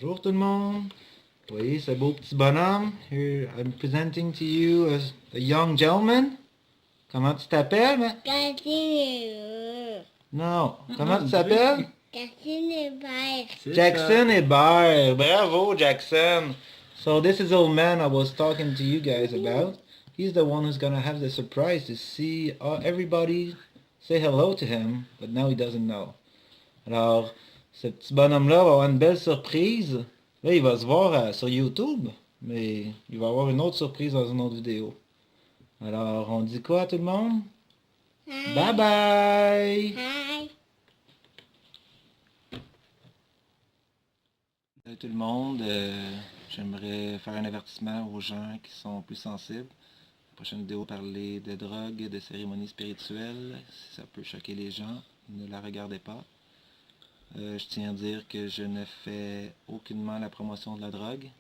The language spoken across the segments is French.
Bonjour tout le monde. Oui, ce beau petit bonhomme. Here, I'm presenting to you as a young gentleman. Comment tu t'appelles? Casimiro. Non. Comment tu t'appelles? Cassine Hébert. Jackson Hébert. Bravo, Jackson. So this is the old man I was talking to you guys about. He's the one who's gonna have the surprise to see everybody say hello to him, but now he doesn't know. Alors, ce petit bonhomme-là va avoir une belle surprise. Là, il va se voir sur YouTube, mais il va avoir une autre surprise dans une autre vidéo. Alors, on dit quoi tout le monde? Hi. Bye bye! Hi. Salut tout le monde, j'aimerais faire un avertissement aux gens qui sont plus sensibles. La prochaine vidéo parler de drogue, de cérémonies spirituelles. Si ça peut choquer les gens, ne la regardez pas. Je tiens à dire que je ne fais aucunement la promotion de la drogue.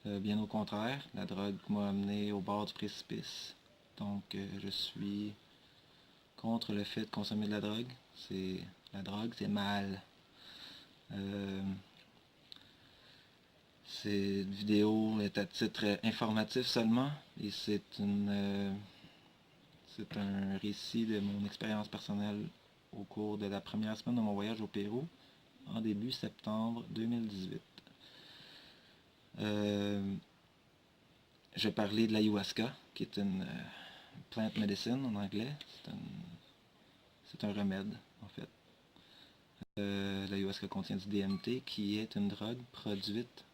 Bien au contraire, la drogue m'a amené au bord du précipice. Donc je suis contre le fait de consommer de la drogue. La drogue, c'est mal. Cette vidéo est à titre informatif seulement et c'est un récit de mon expérience personnelle au cours de la première semaine de mon voyage au Pérou en début septembre 2018. Je parlais de l'ayahuasca, qui est une plant medicine en anglais. C'est un remède, en fait. L'ayahuasca contient du DMT, qui est une drogue produite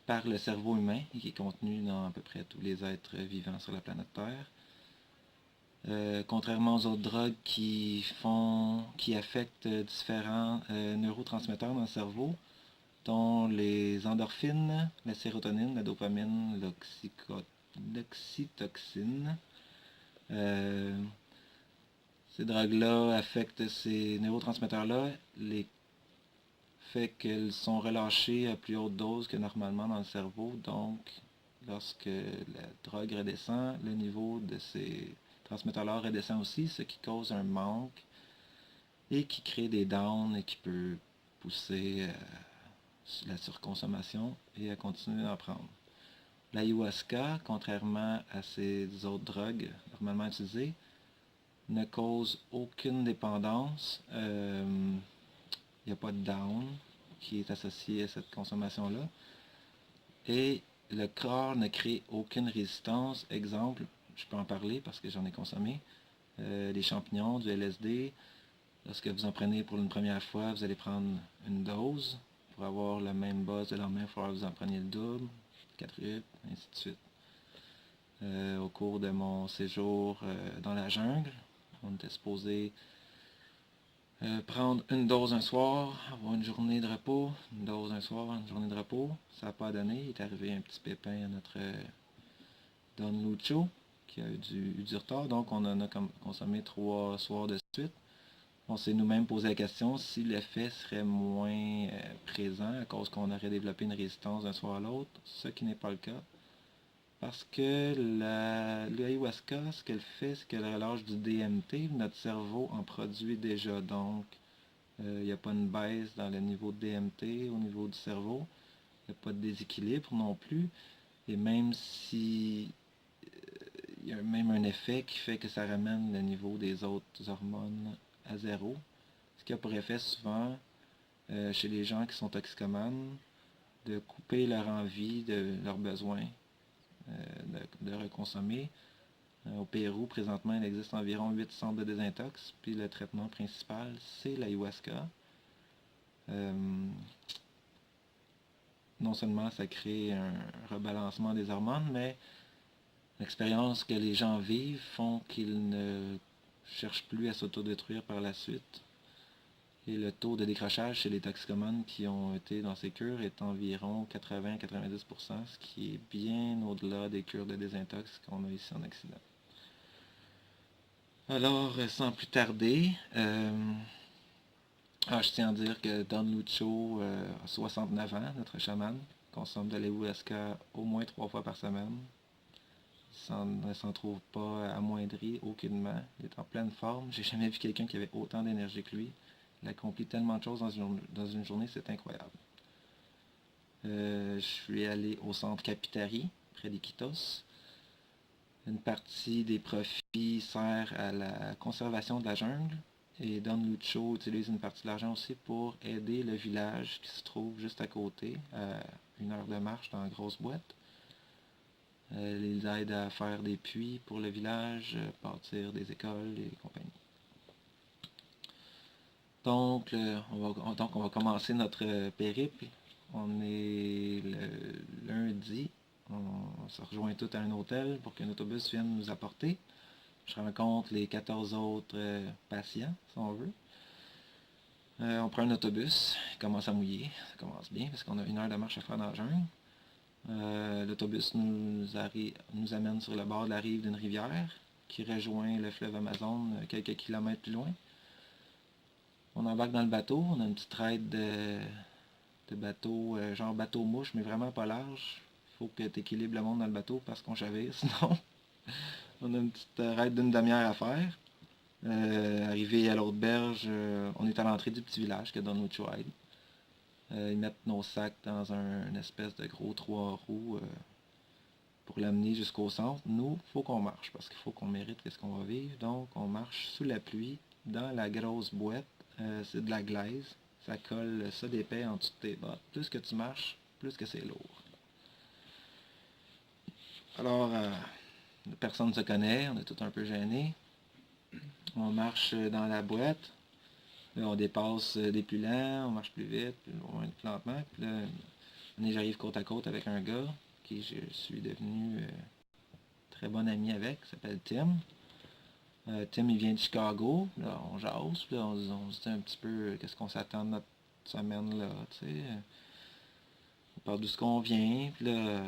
par le cerveau humain et qui est contenue dans à peu près tous les êtres vivants sur la planète Terre. Contrairement aux autres drogues qui affectent différents neurotransmetteurs dans le cerveau, dont les endorphines, la sérotonine, la dopamine, l'oxytocine. Ces drogues-là affectent ces neurotransmetteurs-là, les fait qu'elles sont relâchées à plus haute dose que normalement dans le cerveau. Donc, lorsque la drogue redescend, le niveau de ces transmetteurs-là redescend aussi, ce qui cause un manque et qui crée des downs et qui peut pousser la surconsommation et à continuer d'en prendre. L'ayahuasca, contrairement à ces autres drogues normalement utilisées, ne cause aucune dépendance. Il n'y a pas de down qui est associé à cette consommation-là. Et le corps ne crée aucune résistance. Exemple, je peux en parler parce que j'en ai consommé. Les champignons, du LSD, lorsque vous en prenez pour une première fois, vous allez prendre une dose. Pour avoir le même buzz le lendemain, il va falloir que vous en preniez le double, 4 ainsi de suite. Au cours de mon séjour dans la jungle, on était supposé prendre une dose un soir, avoir une journée de repos, une dose un soir, une journée de repos. Ça n'a pas donné. Il est arrivé un petit pépin à notre Don Lucho qui a eu du retard. Donc on en a consommé 3 soirs de suite. On s'est nous-mêmes posé la question si l'effet serait moins présent à cause qu'on aurait développé une résistance d'un soir à l'autre, ce qui n'est pas le cas. Parce que l'ayahuasca, ce qu'elle fait, c'est qu'elle relâche du DMT. Notre cerveau en produit déjà, donc il n'y a pas une baisse dans le niveau de DMT au niveau du cerveau. Il n'y a pas de déséquilibre non plus. Et même si il y a même un effet qui fait que ça ramène le niveau des autres hormones à zéro. Ce qui a pour effet souvent, chez les gens qui sont toxicomanes, de couper leur envie, leur besoin de reconsommer. Au Pérou, présentement, il existe environ 8 centres de désintox, puis le traitement principal, c'est l'ayahuasca. Non seulement ça crée un rebalancement des hormones, mais l'expérience que les gens vivent font qu'ils ne cherchent plus à s'autodétruire par la suite. Et le taux de décrochage chez les toxicomanes qui ont été dans ces cures est environ 80-90%, ce qui est bien au-delà des cures de désintox qu'on a ici en Occident. Alors, sans plus tarder, je tiens à dire que Don Lucho a 69 ans, notre chaman, consomme de l'ayahuasca au moins 3 fois par semaine. Il ne s'en trouve pas amoindri aucunement. Il est en pleine forme. J'ai jamais vu quelqu'un qui avait autant d'énergie que lui. Il accomplit tellement de choses dans une journée, c'est incroyable. Je suis allé au centre Capitari, près d'Iquitos. Une partie des profits sert à la conservation de la jungle. Et Don Lucho utilise une partie de l'argent aussi pour aider le village qui se trouve juste à côté, à 1 heure de marche dans une grosse boîte. Ils aident à faire des puits pour le village, bâtir des écoles et compagnie. Donc, on va commencer notre périple. On est le lundi. On se rejoint tous à un hôtel pour qu'un autobus vienne nous apporter. Je rencontre les 14 autres patients, si on veut. On prend un autobus, il commence à mouiller, ça commence bien parce qu'on a 1 heure de marche à faire dans la jungle. L'autobus nous amène sur le bord de la rive d'une rivière qui rejoint le fleuve Amazon quelques kilomètres plus loin. On embarque dans le bateau, on a une petite raide de bateau, genre bateau mouche, mais vraiment pas large. Il faut que tu équilibres le monde dans le bateau parce qu'on chavire, sinon on a une petite raide d'une demi-heure à faire. Arrivé à l'autre berge, on est à l'entrée du petit village que donne notre aide. Ils mettent nos sacs dans une espèce de gros 3 roues pour l'amener jusqu'au centre. Nous, il faut qu'on marche parce qu'il faut qu'on mérite ce qu'on va vivre. Donc, on marche sous la pluie dans la grosse boîte. C'est de la glaise. Ça colle ça d'épais en dessous de tes bottes. Plus que tu marches, plus que c'est lourd. Alors, personne ne se connaît, on est tous un peu gênés. On marche dans la boîte. Là, on dépasse des plus lents, on marche plus vite, plus lentement. Puis là, j'arrive côte à côte avec un gars qui je suis devenu très bon ami avec, qui s'appelle Tim. Tim, il vient de Chicago. Là, on jase, là, on se dit un petit peu qu'est-ce qu'on s'attend de notre semaine là, tu sais. On parle d'où ce qu'on vient, puis là,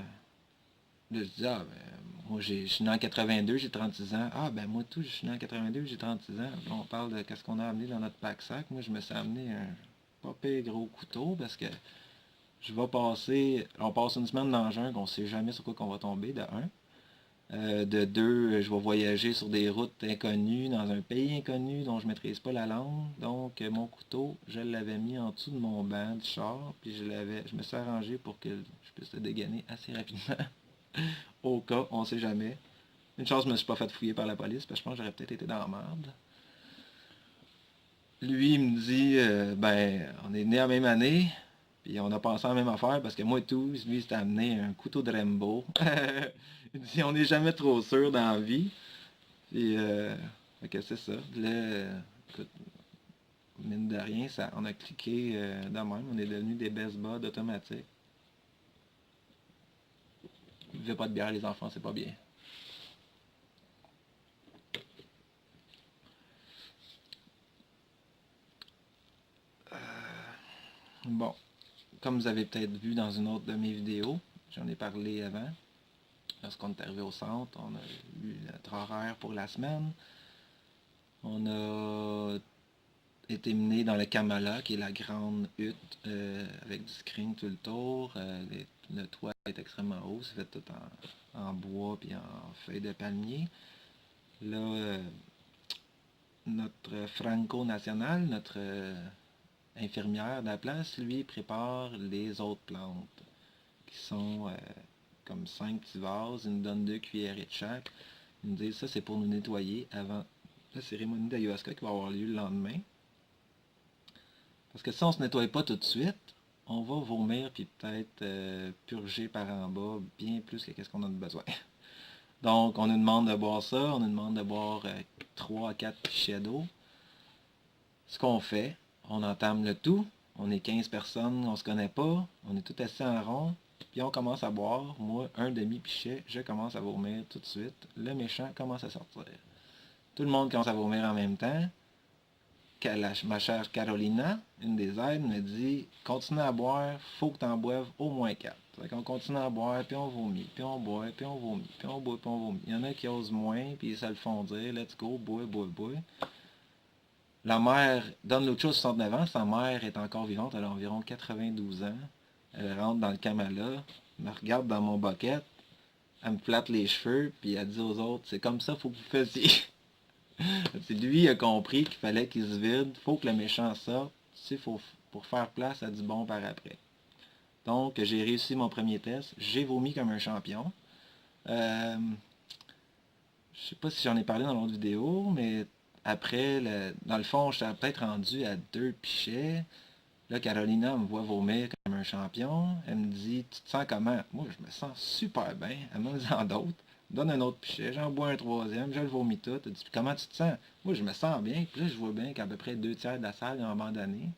je dis, ah, ben, moi, je suis né en 82, j'ai 36 ans. Ah, ben, moi, tout, je suis né en 82, j'ai 36 ans. Puis on parle de qu'est-ce qu'on a amené dans notre pack-sac. Moi, je me suis amené un pas pire gros couteau parce que on passe une semaine dans le jungle, on sait jamais sur quoi qu'on va tomber, de un. De deux, je vais voyager sur des routes inconnues, dans un pays inconnu dont je ne maîtrise pas la langue. Donc, mon couteau, je l'avais mis en dessous de mon banc du char, puis je me suis arrangé pour que je puisse le dégainer assez rapidement. Au cas, on sait jamais. Une chance, je me suis pas fait fouiller par la police, parce que je pense que j'aurais peut-être été dans la merde. Lui, il me dit, ben, on est né la même année, puis on a pensé à la même affaire, parce que moi et tout, lui, il s'est amené un couteau de Rambo. Il dit, on n'est jamais trop sûr dans la vie. Puis, fait que c'est ça. Là, écoute, mine de rien, on a cliqué de même, on est devenu des best buds automatiques. Ne buvez pas de bière, les enfants, c'est pas bien. Bon, comme vous avez peut-être vu dans une autre de mes vidéos, j'en ai parlé avant. Lorsqu'on est arrivé au centre, on a eu notre horaire pour la semaine. On a été mené dans le Kamala, qui est la grande hutte avec du screen tout le tour. Le toit est extrêmement haut, c'est fait tout en bois et en feuilles de palmier. Là, notre Franco National, notre infirmière de la place, lui, prépare les autres plantes, qui sont comme 5 petits vases, il nous donne 2 cuillerées de chaque. Il nous dit ça c'est pour nous nettoyer avant la cérémonie d'ayahuasca qui va avoir lieu le lendemain. Parce que si on ne se nettoie pas tout de suite, on va vomir puis peut-être purger par en bas bien plus que ce qu'on a besoin. Donc on nous demande de boire ça, on nous demande de boire 3 à 4 pichets d'eau. Ce qu'on fait, on entame le tout, on est 15 personnes, on se connaît pas, on est tous assis en rond, puis on commence à boire. Moi, un demi-pichet, je commence à vomir tout de suite. Le méchant commence à sortir. Tout le monde commence à vomir en même temps. Ma chère Carolina, une des aides, me dit « Continue à boire, faut que tu en boives au moins 4. » Fait qu'on continue à boire, puis on vomit, puis on boit, puis on vomit, puis on boit, puis on vomit. Il y en a qui osent moins, puis ça le font dire « Let's go, bois, bois, bois. » La mère donne l'autre chose 69 ans, sa mère est encore vivante, elle a environ 92 ans. Elle rentre dans le Kamala, me regarde dans mon bucket, elle me flatte les cheveux, puis elle dit aux autres, c'est comme ça, faut que vous fassiez. C'est lui qui a compris qu'il fallait qu'il se vide, faut que le méchant sorte, pour faire place à du bon par après. Donc, j'ai réussi mon premier test. J'ai vomi comme un champion. Je sais pas si j'en ai parlé dans l'autre vidéo, mais après, dans le fond, j'étais peut-être rendu à 2 pichets. Là, Carolina me voit vomir comme un champion. Elle me dit, tu te sens comment? Moi, je me sens super bien. Elle m'en dit d'autres. Donne un autre pichet. J'en bois un troisième. Je le vomis tout. Elle dit, comment tu te sens? Moi, je me sens bien. Puis là, je vois bien qu'à peu près 2 tiers de la salle ont abandonné.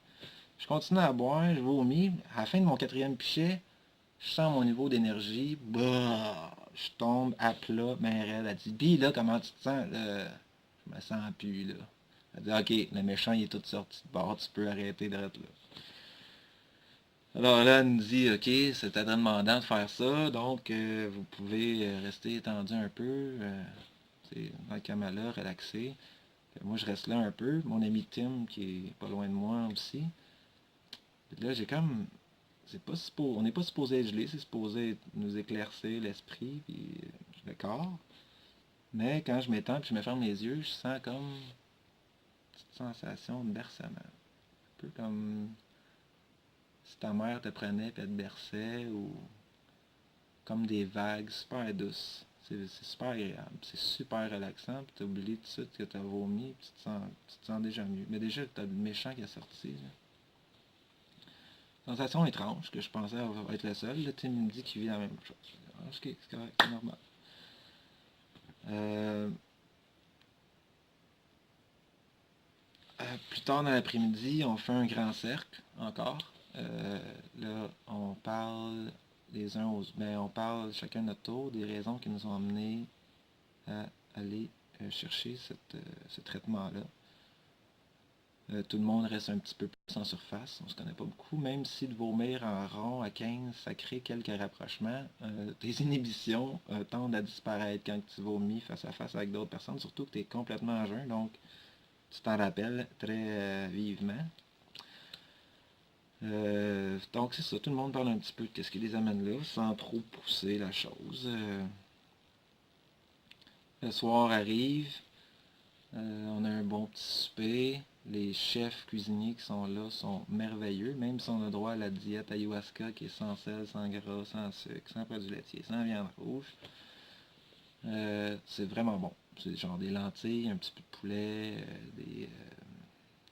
Je continue à boire. Je vomis. À la fin de mon quatrième pichet, je sens mon niveau d'énergie. Bah, je tombe à plat, ben raide. Elle dit, Bi, là, comment tu te sens? Là, je me sens plus, là. Elle dit, OK, le méchant, il est tout sorti de bord. Tu peux arrêter d'être là. Alors là, elle nous dit, OK, c'est très demandant de faire ça, donc vous pouvez rester étendu un peu, dans le camala, relaxé. Moi, je reste là un peu. Mon ami Tim, qui est pas loin de moi aussi. Puis là, j'ai comme... on n'est pas supposé être gelé, c'est supposé nous éclaircir l'esprit puis le corps. Mais quand je m'étends et je me ferme les yeux, je sens comme une petite sensation de bercement. Un peu comme si ta mère te prenait et elle te berçait, ou comme des vagues super douces. C'est super agréable, c'est super relaxant, puis tu oublies tout de suite que tu as vomi, puis tu te sens déjà mieux. Mais déjà, tu as le méchant qui est sorti. Là. Sensation étrange, que je pensais être le seul. Là, Tim me dit qu'il vit la même chose. Ok, c'est correct, c'est normal. Plus tard dans l'après-midi, on fait un grand cercle, encore. Là, on parle les uns aux... Ben, on parle chacun notre tour des raisons qui nous ont amenés à aller chercher ce traitement-là. Tout le monde reste un petit peu plus en surface, on se connaît pas beaucoup, même si de vomir en rond à 15, ça crée quelques rapprochements. Tes inhibitions tendent à disparaître quand tu vomis face à face avec d'autres personnes, surtout que tu es complètement à jeun, donc tu t'en rappelles très vivement. Donc c'est ça, tout le monde parle un petit peu de ce qui les amène là, sans trop pousser la chose. Le soir arrive, on a un bon petit souper. Les chefs cuisiniers qui sont là sont merveilleux, même si on a droit à la diète ayahuasca qui est sans sel, sans gras, sans sucre, sans produits laitiers, sans viande rouge. C'est vraiment bon. C'est genre des lentilles, un petit peu de poulet,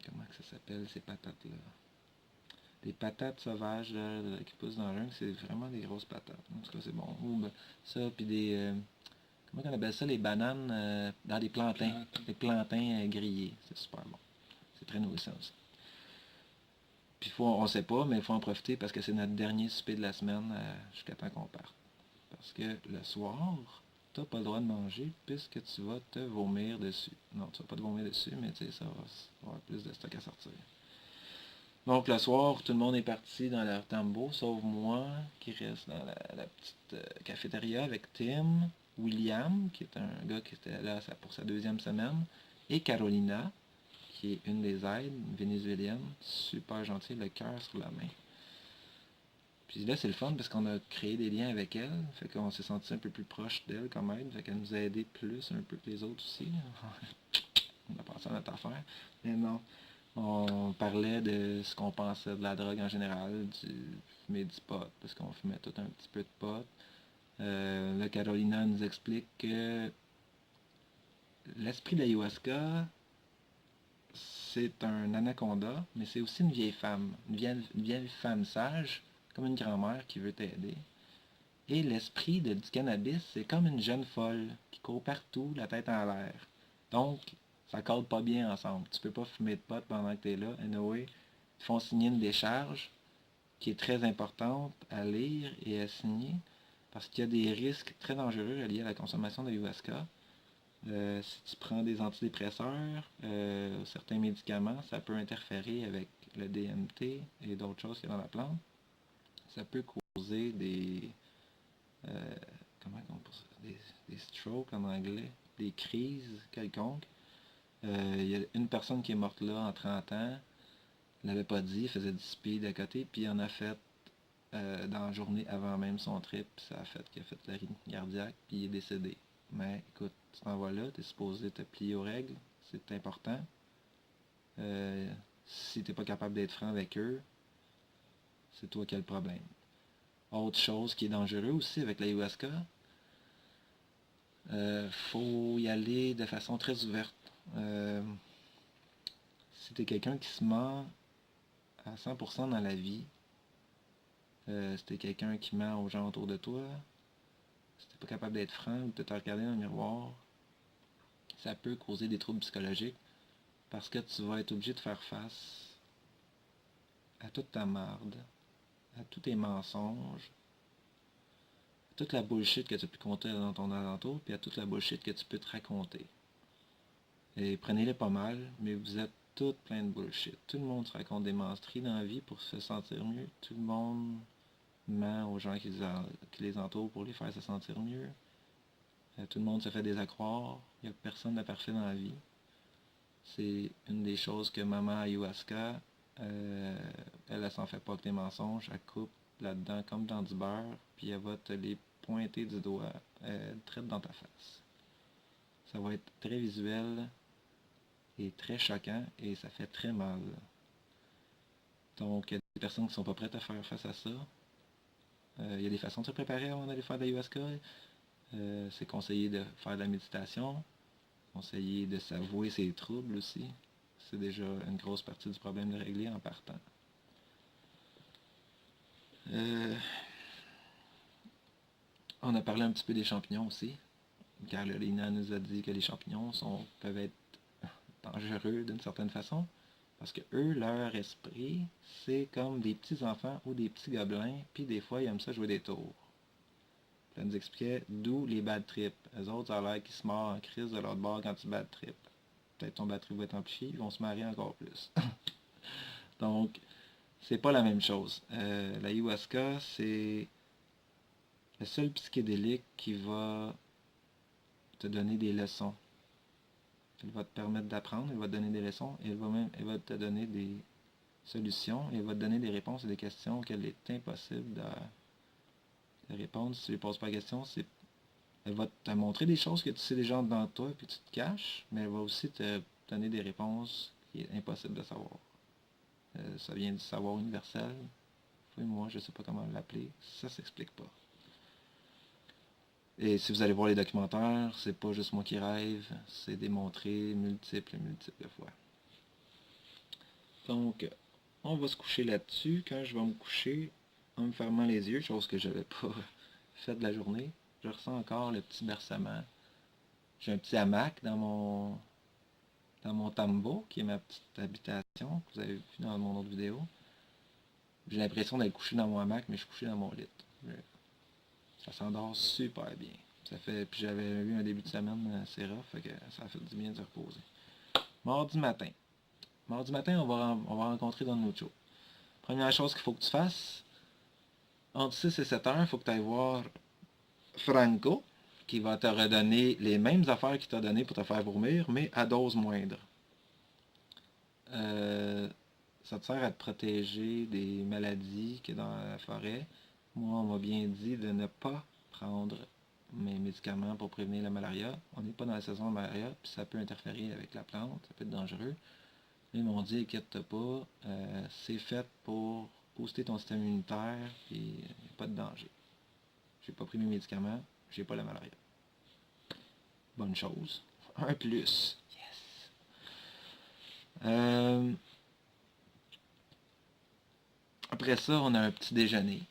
comment que ça s'appelle ces patates-là? Des patates sauvages là, qui poussent dans le jungle, c'est vraiment des grosses patates. En tout cas, c'est bon. Ou ben, ça, puis des... comment on appelle ça? Les bananes dans des plantains. Des plantains grillés. C'est super bon. C'est très nourrissant aussi. Puis on sait pas, mais il faut en profiter parce que c'est notre dernier souper de la semaine jusqu'à temps qu'on parte. Parce que le soir, tu n'as pas le droit de manger puisque tu vas te vomir dessus. Non, tu vas pas te vomir dessus, mais tu sais, ça va avoir plus de stock à sortir. Donc le soir, tout le monde est parti dans leur tambour, sauf moi qui reste dans la petite cafétéria avec Tim, William, qui est un gars qui était là pour sa deuxième semaine, et Carolina, qui est une des aides, une vénézuélienne, super gentille, le cœur sur la main. Puis là, c'est le fun parce qu'on a créé des liens avec elle, fait qu'on s'est senti un peu plus proche d'elle comme aide, fait qu'elle nous a aidé plus un peu que les autres aussi. On a pensé à notre affaire, mais non. On parlait de ce qu'on pensait de la drogue en général, du fumer du pot, parce qu'on fumait tout un petit peu de pot. Là, Carolina nous explique que l'esprit de l'ayahuasca, c'est un anaconda, mais c'est aussi une vieille femme. Une vieille femme sage, comme une grand-mère qui veut t'aider. Et l'esprit du cannabis, c'est comme une jeune folle qui court partout, la tête en l'air. Donc, ça colle pas bien ensemble. Tu peux pas fumer de pot pendant que tu es là. Anyway, ils font signer une décharge qui est très importante à lire et à signer parce qu'il y a des risques très dangereux liés à la consommation de l'ayahuasca. Si tu prends des antidépresseurs, certains médicaments, ça peut interférer avec le DMT et d'autres choses qu'il y a dans la plante. Ça peut causer euh, comment on peut des strokes en anglais, des crises quelconques. Il y a une personne qui est morte là en 30 ans, il l'avait pas dit, il faisait du speed à côté, puis il en a fait dans la journée avant même son trip, ça a fait qu'il a fait la rythme cardiaque, puis il est décédé. Mais écoute, tu t'en vas là, tu es supposé te plier aux règles, c'est important. Si tu n'es pas capable d'être franc avec eux, c'est toi qui as le problème. Autre chose qui est dangereux aussi avec l'ayahuasca, faut y aller de façon très ouverte. Si t'es quelqu'un qui se ment à 100% dans la vie, si t'es quelqu'un qui ment aux gens autour de toi, si t'es pas capable d'être franc ou de te regarder dans le miroir, ça peut causer des troubles psychologiques parce que tu vas être obligé de faire face à toute ta marde, à tous tes mensonges, à toute la bullshit que tu peux compter dans ton alentour, puis à toute la bullshit que tu peux te raconter. Et prenez-les pas mal, mais vous êtes toutes plein de bullshit. Tout le monde se raconte des menteries dans la vie pour se sentir mieux. Tout le monde ment aux gens qui les entourent pour les faire se sentir mieux. Tout le monde se fait des accroire. Il n'y a personne de parfait dans la vie. C'est une des choses que maman ayahuasca, elle s'en fait pas que des mensonges. Elle coupe là-dedans comme dans du beurre, puis elle va te les pointer du doigt, elle traite dans ta face. Ça va être très visuel et très choquant et ça fait très mal. Donc, il y a des personnes qui ne sont pas prêtes à faire face à ça. Il y a des façons de se préparer avant d'aller faire de l'ayahuasca. C'est conseillé de faire de la méditation, conseillé de s'avouer ses troubles aussi. C'est déjà une grosse partie du problème de régler en partant. On a parlé un petit peu des champignons aussi. Carolina nous a dit que les champignons peuvent être dangereux d'une certaine façon. Parce que eux, leur esprit, c'est comme des petits enfants ou des petits gobelins, puis des fois, ils aiment ça jouer des tours. Puis elle nous expliquait d'où les bad trips. Eux autres, ça a l'air qu'ils se marrent en crise de l'autre bord quand tu bad trip. Peut-être ton bad trip va être amplifié, ils vont se marier encore plus. Donc, c'est pas la même chose. L'ayahuasca, c'est le seul psychédélique qui va te donner des leçons. Elle va te permettre d'apprendre, elle va te donner des leçons, et elle va te donner des solutions, et elle va te donner des réponses à des questions auxquelles il est impossible de répondre si tu ne lui poses pas la question. Elle va te montrer des choses que tu sais déjà dans toi, puis tu te caches, mais elle va aussi te donner des réponses qui est impossible de savoir. Ça vient du savoir universel. Moi, je ne sais pas comment l'appeler. Ça s'explique pas. Et si vous allez voir les documentaires, c'est pas juste moi qui rêve, c'est démontré multiples de fois. Donc, on va se coucher là-dessus. Quand je vais me coucher, en me fermant les yeux, chose que je n'avais pas fait de la journée, je ressens encore le petit bercement. J'ai un petit hamac dans mon tambo, qui est ma petite habitation, que vous avez vu dans mon autre vidéo. J'ai l'impression d'être couché dans mon hamac, mais je suis couché dans mon lit. Ça s'endort super bien. Puis j'avais eu un début de semaine assez rough, fait que ça a fait du bien de se reposer. Mardi matin. Mardi matin, on va rencontrer Don Lucho. Première chose qu'il faut que tu fasses, entre 6 et 7 heures, il faut que tu ailles voir Franco, qui va te redonner les mêmes affaires qu'il t'a donné pour te faire vomir, mais à dose moindre. Ça te sert à te protéger des maladies qu'il y a dans la forêt. Moi, on m'a bien dit de ne pas prendre mes médicaments pour prévenir la malaria. On n'est pas dans la saison de malaria, puis ça peut interférer avec la plante, ça peut être dangereux. Mais ils m'ont dit, inquiète-toi pas, c'est fait pour booster ton système immunitaire, puis il n'y a pas de danger. J'ai pas pris mes médicaments, j'ai pas la malaria. Bonne chose. Un plus. Yes. Après ça, on a un petit déjeuner.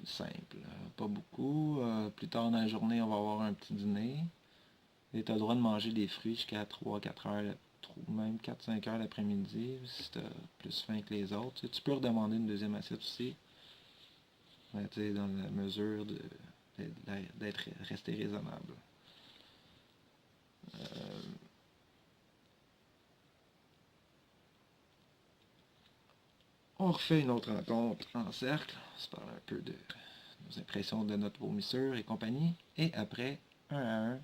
Simple. Pas beaucoup. Plus tard dans la journée, on va avoir un petit dîner. Et tu as le droit de manger des fruits jusqu'à 3-4 heures, même 4-5 heures l'après-midi, si tu as plus faim que les autres. Tu peux redemander une deuxième assiette aussi. Dans la mesure d'être resté raisonnable. On refait une autre rencontre en cercle. On se parle un peu de nos impressions de notre vomissure et compagnie. Et après, un à un,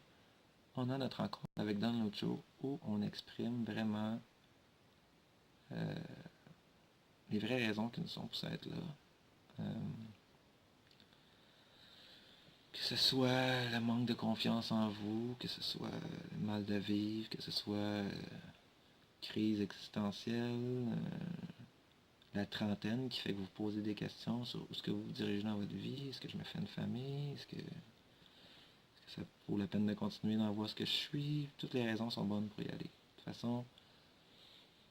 on a notre rencontre avec Don Lucho où on exprime vraiment les vraies raisons qui nous sont poussées à être là. Que ce soit le manque de confiance en vous, que ce soit le mal de vivre, que ce soit crise existentielle, la trentaine qui fait que vous posez des questions sur où est-ce que vous vous dirigez dans votre vie, est-ce que je me fais une famille, est-ce que ça vaut la peine de continuer d'en voir ce que je suis. Toutes les raisons sont bonnes pour y aller. De toute façon,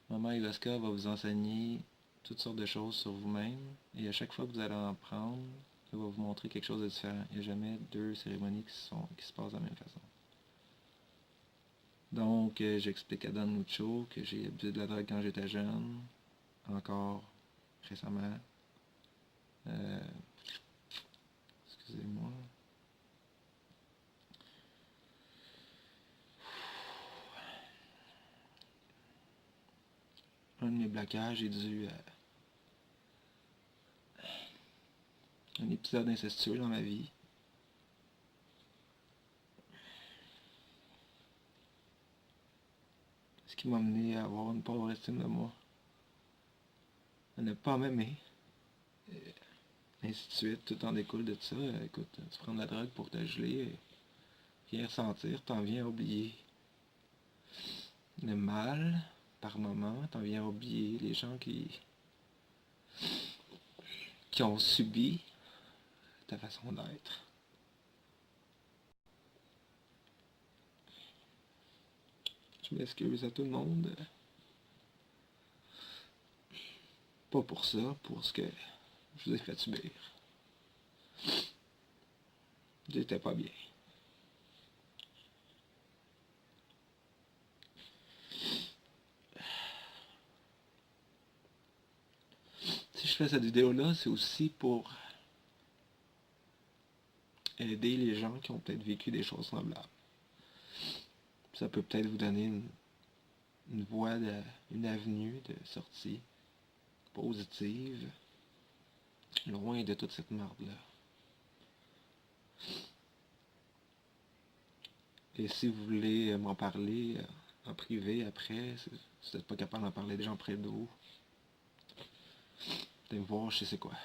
Maman Ayahuasca va vous enseigner toutes sortes de choses sur vous-même, et à chaque fois que vous allez en prendre, elle va vous montrer quelque chose de différent. Il n'y a jamais deux cérémonies qui se passent de la même façon. Donc, j'explique à Don Lucho que j'ai abusé de la drogue quand j'étais jeune, encore récemment. Excusez-moi. Un de mes blocages est dû à un épisode incestueux dans ma vie. Ce qui m'a mené à avoir une pauvre estime de moi, à ne pas m'aimer, et ainsi de suite. Tout en découle de ça. Écoute, tu prends de la drogue pour te geler, rien ressentir, t'en viens à oublier le mal par moment, t'en viens à oublier les gens qui ont subi ta façon d'être. Je m'excuse à tout le monde. Pas pour ça, pour ce que je vous ai fait subir. J'étais pas bien. Si je fais cette vidéo-là, c'est aussi pour aider les gens qui ont peut-être vécu des choses semblables. Ça peut peut-être vous donner une voie, une avenue de sortie positive, loin de toute cette merde-là. Et si vous voulez m'en parler en privé après, si vous n'êtes pas capable d'en parler des gens près de vous, venez me voir, je sais c'est quoi.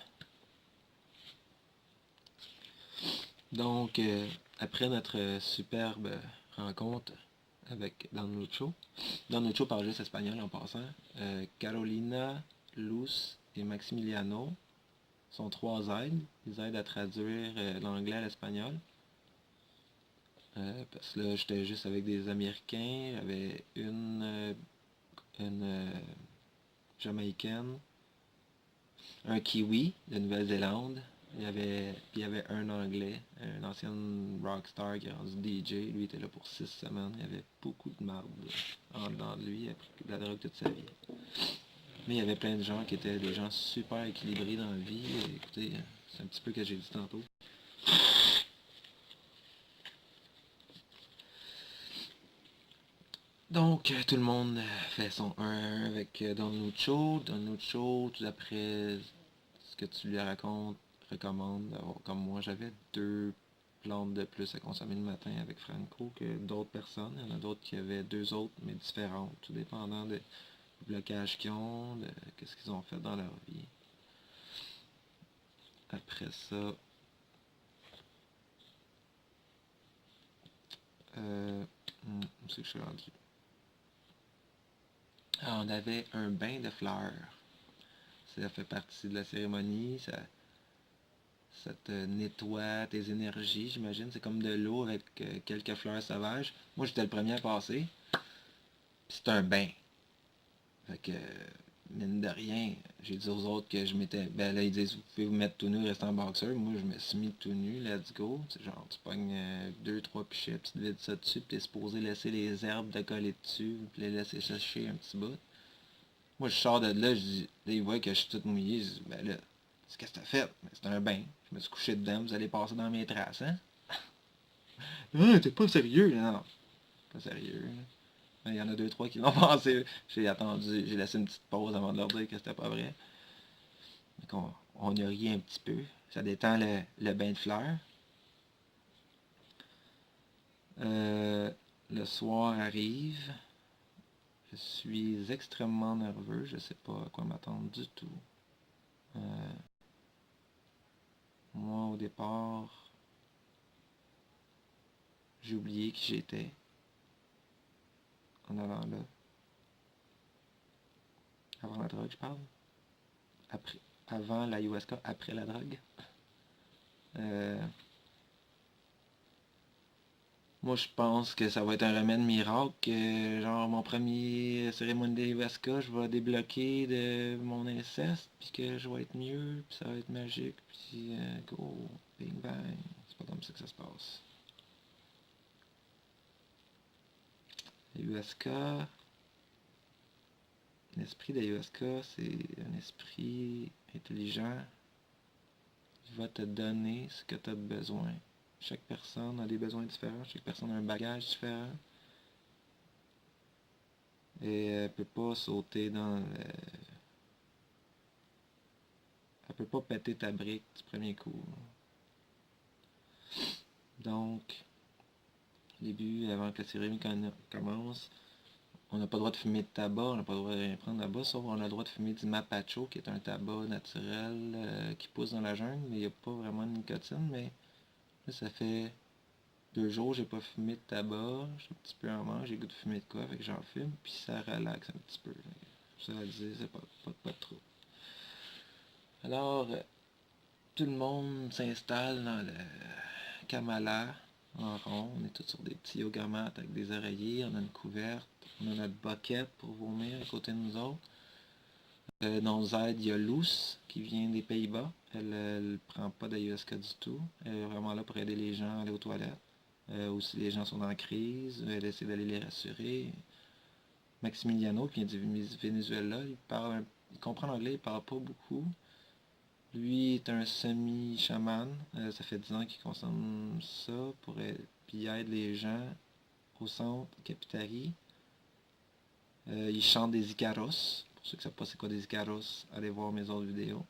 Donc, après notre superbe rencontre avec Don Lucho parle juste espagnol en passant, Carolina, Luz et Maximiliano sont trois aides. Ils aident à traduire l'anglais à l'espagnol. Parce que là, j'étais juste avec des Américains. Il y avait une Jamaïcaine, un Kiwi de Nouvelle-Zélande. Il y avait un Anglais, un ancien rockstar qui est rendu DJ. Lui était là pour 6 semaines. Il y avait beaucoup de marde en dedans de lui. Il a pris de la drogue toute sa vie. Mais il y avait plein de gens qui étaient des gens super équilibrés dans la vie. Et écoutez, c'est un petit peu ce que j'ai dit tantôt. Donc, tout le monde fait son 1 avec Don Lucho. Don Lucho, tout d'après ce que tu lui racontes, recommande d'avoir, comme moi, j'avais 2 plantes de plus à consommer le matin avec Franco que d'autres personnes. Il y en a d'autres qui avaient 2 autres, mais différentes, tout dépendant du blocage qu'ils ont, de ce qu'ils ont fait dans leur vie. Après ça, où c'est que je suis rendu? Ah, on avait un bain de fleurs. Ça fait partie de la cérémonie. Ça te nettoie tes énergies, j'imagine. C'est comme de l'eau avec quelques fleurs sauvages. Moi, j'étais le premier à passer. C'est un bain. Fait que, mine de rien, j'ai dit aux autres que je m'étais... Ben là, ils disent, vous pouvez vous mettre tout nu, rester en boxeur. Moi, je me suis mis tout nu, let's go. C'est genre, tu pognes 2-3 pichets, puis tu te vides ça dessus, puis t'es supposé laisser les herbes de coller dessus, puis les laisser sécher un petit bout. Moi, je sors de là, je dis, là, ils voient que je suis tout mouillé, je dis, ben là, qu'est-ce que t'as fait? Ben, c'est un bain. Je me suis couché dedans, vous allez passer dans mes traces, hein? Ah, t'es pas sérieux, non. Pas sérieux. Il y en a 2-3 qui l'ont pensé. J'ai attendu, j'ai laissé une petite pause avant de leur dire que c'était pas vrai. Donc on y a ri un petit peu. Ça détend le bain de fleurs. Le soir arrive. Je suis extrêmement nerveux. Je sais pas à quoi m'attendre du tout. Moi, au départ, j'ai oublié qui j'étais en avant là. Avant la drogue, je parle. avant l'ayahuasca, après la drogue. Moi, je pense que ça va être un remède miracle. Genre, mon premier cérémonie d'ayahuasca, je vais débloquer de mon inceste, puis que je vais être mieux, puis ça va être magique, puis go, bing bang. C'est pas comme ça que ça se passe. Ayahuasca, l'esprit d'ayahuasca, c'est un esprit intelligent qui va te donner ce que tu as besoin. Chaque personne a des besoins différents, chaque personne a un bagage différent. Et elle peut pas sauter dans le... Elle peut pas péter ta brique du premier coup. Donc, au début, avant que la cérémonie commence, on n'a pas le droit de fumer de tabac, on n'a pas le droit de rien prendre là-bas, sauf qu'on a le droit de fumer du mapacho, qui est un tabac naturel qui pousse dans la jungle, mais il n'y a pas vraiment de nicotine, mais là, ça fait 2 jours, j'ai pas fumé de tabac, je suis un petit peu en manque, j'ai goût de fumer de quoi, fait que j'en fume, puis ça relaxe un petit peu. Ça à dire, c'est pas de trop. Alors, tout le monde s'installe dans le Kamala en rond. On est tous sur des petits yoga mats avec des oreillers. On a une couverte. On a notre bucket pour vomir à côté de nous autres. Dans nos aides, il y a Luce qui vient des Pays-Bas. Elle prend pas d'ayahuasca du tout. Elle est vraiment là pour aider les gens à aller aux toilettes. Ou si les gens sont en crise, elle essaie d'aller les rassurer. Maximiliano, qui vient du Venezuela, il comprend l'anglais, il parle pas beaucoup. Lui est un semi-chaman. Ça fait 10 ans qu'il consomme ça puis il aide les gens au centre Capitari. Il chante des Icaros. Pour ceux qui ne savent pas c'est quoi des Icaros, allez voir mes autres vidéos.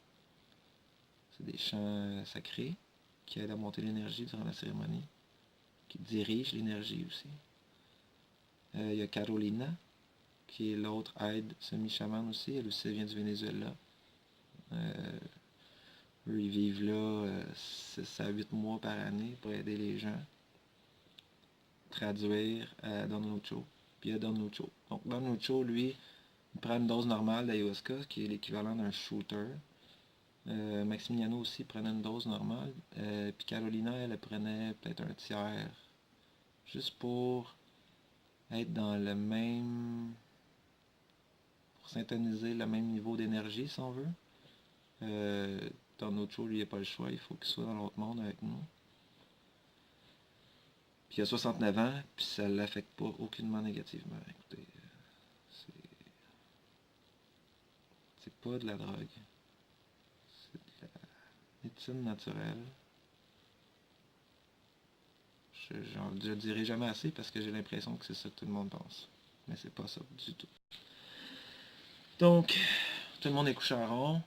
C'est des chants sacrés qui aident à monter l'énergie durant la cérémonie, qui dirigent l'énergie aussi. Il y a Carolina, qui est l'autre aide semi-chaman aussi. Elle aussi vient du Venezuela. Eux, ils vivent là 6 à 8 mois par année pour aider les gens. Traduire à Don Lucho. Puis à Don Lucho. Donc Don Lucho, lui, il prend une dose normale d'ayahuasca, qui est l'équivalent d'un shooter. Maximiliano aussi prenait une dose normale. Puis Carolina, elle prenait peut-être un tiers. Juste pour être dans le même... pour syntoniser le même niveau d'énergie, si on veut. Don Lucho, lui, il n'a pas le choix. Il faut qu'il soit dans l'autre monde avec nous. Puis il a 69 ans, puis ça ne l'affecte pas aucunement négativement. Écoutez, c'est pas de la drogue. C'est de la médecine naturelle. Je le dirai jamais assez parce que j'ai l'impression que c'est ça que tout le monde pense. Mais c'est pas ça du tout. Donc, tout le monde est couché en rond.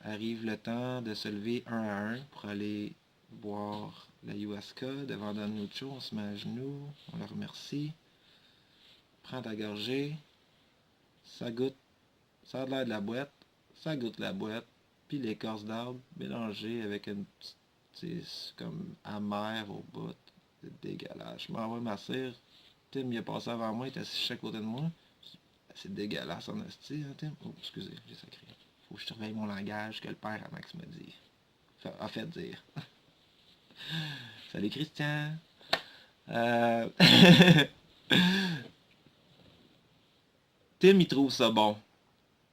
Arrive le temps de se lever un à un pour aller boire l'ayahuasca devant Don Lucho. On se met à genoux, on le remercie. Prends ta gorgée. Ça goûte. Ça a l'air de la boîte. Ça goûte la boîte. Puis l'écorce d'arbre mélangée avec une petite... C'est comme amer au bout. C'est dégueulasse. Je m'en vais m'asseoir. Tim, il est passé avant moi, il était assis à côté de moi. C'est dégueulasse en esti, hein, Tim? Oh, excusez, j'ai sacré. Faut que je surveille mon langage que le père à Max me dit. A fait dire. Salut Christian! Tim, il trouve ça bon.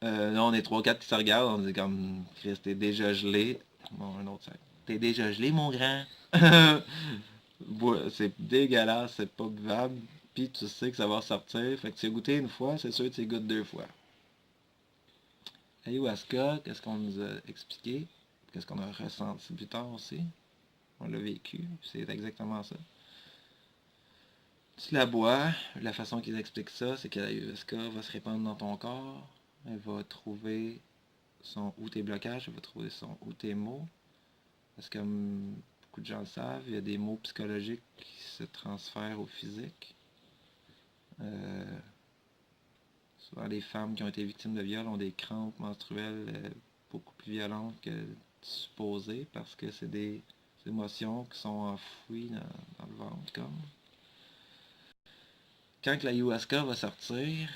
Là, on est 3-4 qui se regardent, on dit comme, Chris, t'es déjà gelé. Bon, un autre sac. T'es déjà gelé, mon grand. C'est dégueulasse, c'est pas buvable. Puis tu sais que ça va sortir. Fait que tu as goûté une fois, c'est sûr que tu goûtes 2 fois. Ayahuasca, qu'est-ce qu'on nous a expliqué? Qu'est-ce qu'on a ressenti plus tard aussi? On l'a vécu, c'est exactement ça. Tu la bois, la façon qu'ils expliquent ça, c'est que l'ayahuasca va se répandre dans ton corps. Elle va trouver où tes blocages, elle va trouver où tes mots. Parce que comme beaucoup de gens le savent, il y a des mots psychologiques qui se transfèrent au physique. Souvent les femmes qui ont été victimes de viol ont des crampes menstruelles beaucoup plus violentes que supposées parce que c'est des émotions qui sont enfouies dans le ventre comme. Quand l'ayahuasca va sortir,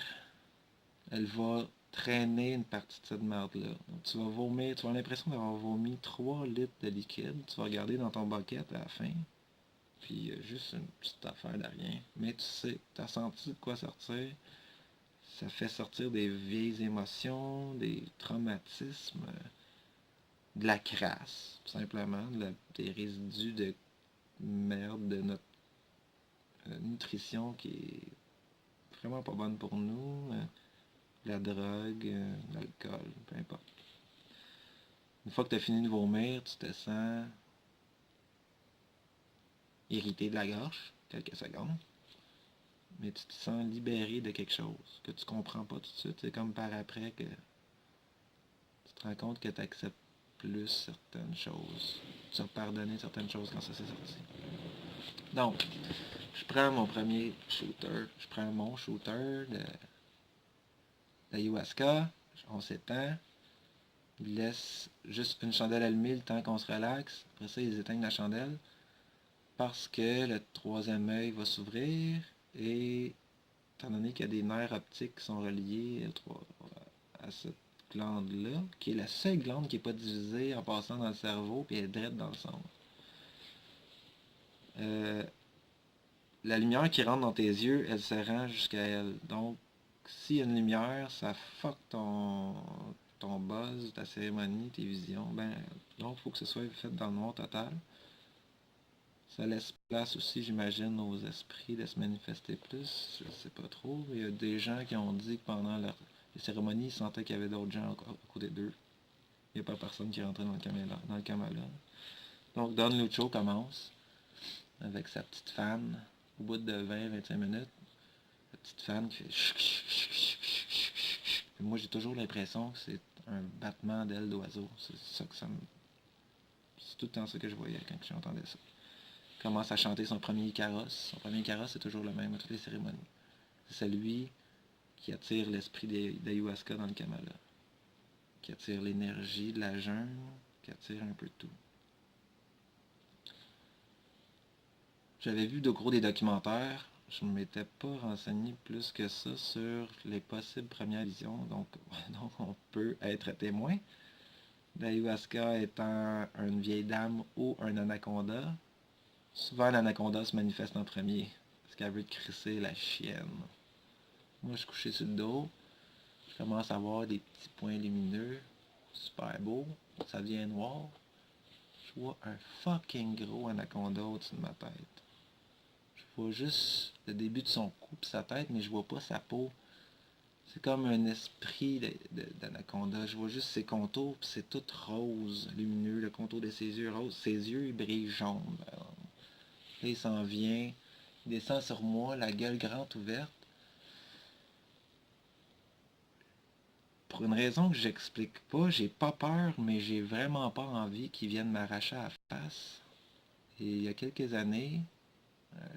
elle va traîner une partie de cette merde-là. Donc, tu vas vomir, tu vas avoir l'impression d'avoir vomi 3 litres de liquide. Tu vas regarder dans ton bucket à la fin. Puis juste une petite affaire de rien. Mais tu sais, tu as senti de quoi sortir. Ça fait sortir des vieilles émotions, des traumatismes, de la crasse, tout simplement, des résidus de merde de notre nutrition qui est vraiment pas bonne pour nous. La drogue, l'alcool, peu importe. Une fois que tu as fini de vomir, tu te sens irrité de la gorge, quelques secondes, mais tu te sens libéré de quelque chose que tu comprends pas tout de suite. C'est comme par après que tu te rends compte que tu acceptes plus certaines choses. Tu as pardonné certaines choses quand ça s'est sorti. Donc, je prends mon premier shooter, je prends mon shooter de l'ayahuasca, on s'étend, ils laissent juste une chandelle allumée le temps qu'on se relaxe. Après ça, ils éteignent la chandelle parce que le troisième œil va s'ouvrir et étant donné qu'il y a des nerfs optiques qui sont reliés à cette glande-là, qui est la seule glande qui n'est pas divisée en passant dans le cerveau puis elle est direct dans le centre. La lumière qui rentre dans tes yeux, elle se rend jusqu'à elle. Donc, s'il y a une lumière, ça fuck ton buzz, ta cérémonie, tes visions. Donc, il faut que ce soit fait dans le noir total. Ça laisse place aussi, j'imagine, aux esprits de se manifester plus. Je sais pas trop. Il y a des gens qui ont dit que pendant les cérémonies, ils sentaient qu'il y avait d'autres gens à côté d'eux. Il n'y a pas personne qui est rentré dans le Kamala. Donc, Don Lucho commence avec sa petite fan. Au bout de 20-25 minutes, la petite fan qui fait. Moi, j'ai toujours l'impression que c'est un battement d'ailes d'oiseau. C'est ça que ça me. C'est tout le temps ça que je voyais quand j'entendais ça. Il commence à chanter son premier carrosse. Son premier carrosse, c'est toujours le même à toutes les cérémonies. C'est celui qui attire l'esprit d'ayahuasca dans le Kamala. Qui attire l'énergie de la jungle, qui attire un peu de tout. J'avais vu des documentaires, je ne m'étais pas renseigné plus que ça sur les possibles premières visions, donc on peut être témoin. L'ayahuasca étant une vieille dame ou un anaconda, souvent l'anaconda se manifeste en premier, parce qu'elle veut te crisser la chienne. Moi je suis couché sur le dos, je commence à voir des petits points lumineux, super beau, ça devient noir. Je vois un fucking gros anaconda au-dessus de ma tête. Je vois juste le début de son cou et sa tête, mais je vois pas sa peau. C'est comme un esprit d'anaconda. Je vois juste ses contours, puis c'est tout rose, lumineux, le contour de ses yeux rose. Ses yeux, ils brillent jaune. Là, il s'en vient, il descend sur moi, la gueule grande ouverte. Pour une raison que j'explique pas, j'ai pas peur, mais j'ai vraiment pas envie qu'il vienne m'arracher à la face. Et il y a quelques années,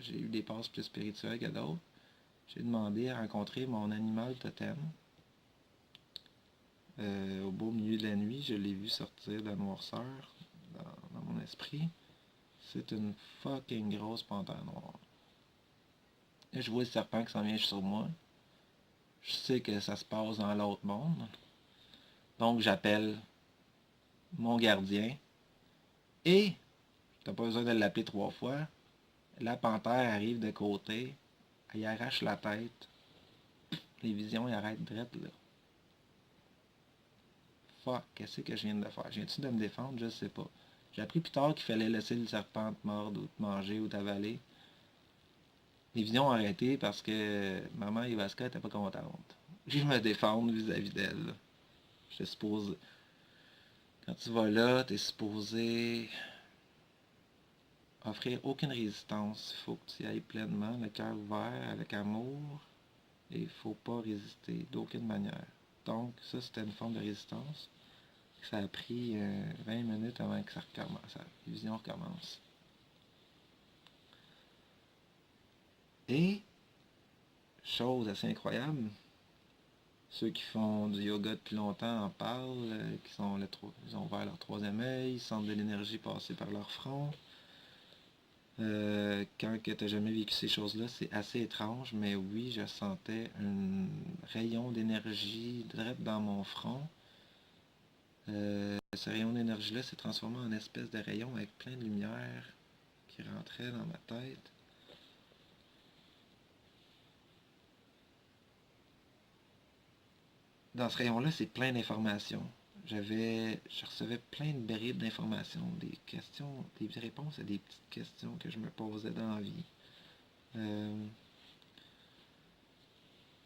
j'ai eu des passes plus spirituelles que d'autres. J'ai demandé à rencontrer mon animal totem. Au beau milieu de la nuit, je l'ai vu sortir de la noirceur dans mon esprit. C'est une fucking grosse panthère noire. Et je vois le serpent qui s'en vient sur moi. Je sais que ça se passe dans l'autre monde. Donc j'appelle mon gardien. Et, t'as pas besoin de l'appeler 3 fois, la panthère arrive de côté, elle arrache la tête. Les visions, elles arrêtent direct là. Fuck, qu'est-ce que je viens de faire? Je viens-tu de me défendre? Je sais pas. J'ai appris plus tard qu'il fallait laisser le serpent te mordre ou te manger ou t'avaler. Les visions ont arrêté parce que maman Ivaska était pas contente. Je me défendre vis-à-vis d'elle. J'étais supposé. Quand tu vas là, t'es supposé offrir aucune résistance. Il faut que tu y ailles pleinement, le cœur ouvert, avec amour. Et il faut pas résister d'aucune manière. Donc, ça, c'était une forme de résistance. Ça a pris 20 minutes avant que ça recommence, la vision recommence. Et, chose assez incroyable, ceux qui font du yoga depuis longtemps en parlent, ils ont ouvert leur troisième œil, ils sentent de l'énergie passer par leur front. Quand tu n'as jamais vécu ces choses-là, c'est assez étrange, mais oui, je sentais un rayon d'énergie direct dans mon front. Ce rayon d'énergie-là s'est transformé en espèce de rayon avec plein de lumière qui rentrait dans ma tête. Dans ce rayon-là, c'est plein d'informations. Je recevais plein de bribes d'informations, des questions, des réponses à des petites questions que je me posais dans la vie. Euh,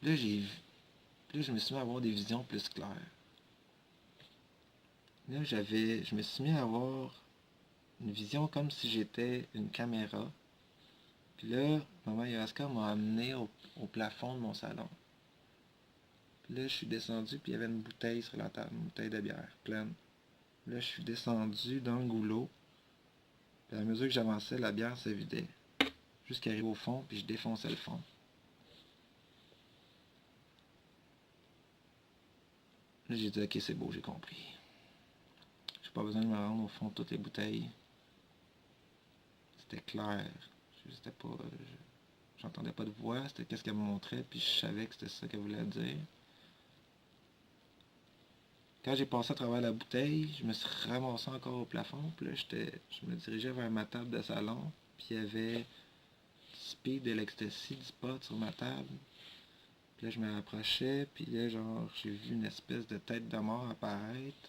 là, je me suis mis à avoir des visions plus claires. Là, je me suis mis à avoir une vision comme si j'étais une caméra. Puis là, maman Ayahuasca m'a amené au plafond de mon salon. Puis là, je suis descendu, puis il y avait une bouteille sur la table, une bouteille de bière pleine. Là, je suis descendu dans le goulot. Puis à mesure que j'avançais, la bière se vidait. Jusqu'à arriver au fond, puis je défonçais le fond. Là, j'ai dit, ok, c'est beau, j'ai compris. J'ai pas besoin de me rendre au fond de toutes les bouteilles. C'était clair. C'était pas. J'entendais pas de voix, c'était qu'est-ce qu'elle me montrait, puis je savais que c'était ça qu'elle voulait dire. Quand j'ai passé à travers la bouteille, je me suis ramassé encore au plafond, puis là, je me dirigeais vers ma table de salon, puis il y avait du speed, de l'ecstasy, du pot sur ma table. Puis là, je me rapprochais, puis là, genre, j'ai vu une espèce de tête de mort apparaître,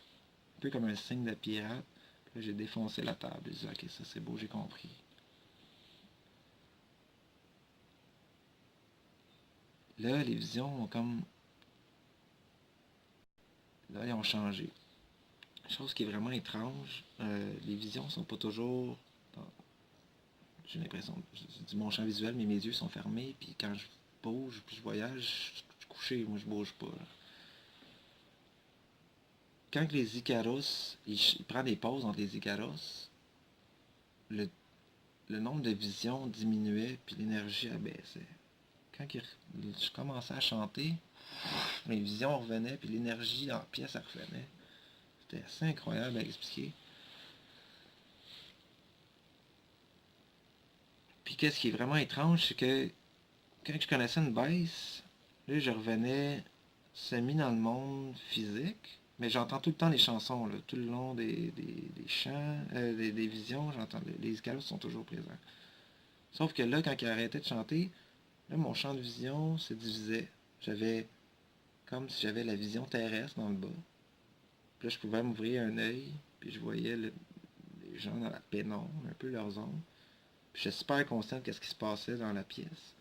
un peu comme un signe de pirate. Puis là, j'ai défoncé la table. J'ai dit, ok, ça c'est beau, j'ai compris. Là, les visions ont comme. Là, ils ont changé. Chose qui est vraiment étrange, les visions sont pas toujours. J'ai l'impression. Je dis mon champ visuel, mais mes yeux sont fermés, puis quand je bouge, puis je voyage, je suis couché, moi je bouge pas. Là. Quand les Icaros, il prend des pauses entre les Icaros, le, le nombre de visions diminuait, puis l'énergie abaissait. Quand je commençais à chanter, mes visions revenaient, puis l'énergie en pièces, elle revenait. C'était assez incroyable à expliquer. Puis qu'est-ce qui est vraiment étrange, c'est que quand je connaissais une baisse, là, je revenais semi dans le monde physique, mais j'entends tout le temps les chansons, là, tout le long des chants, des visions, j'entends les escalos sont toujours présents. Sauf que là, quand il arrêtait de chanter, là, mon champ de vision se divisait. J'avais comme si j'avais la vision terrestre dans le bas. Puis là, je pouvais m'ouvrir un œil, puis je voyais les gens dans la pénombre, un peu leurs ombres. Puis j'étais super conscient de ce qui se passait dans la pièce.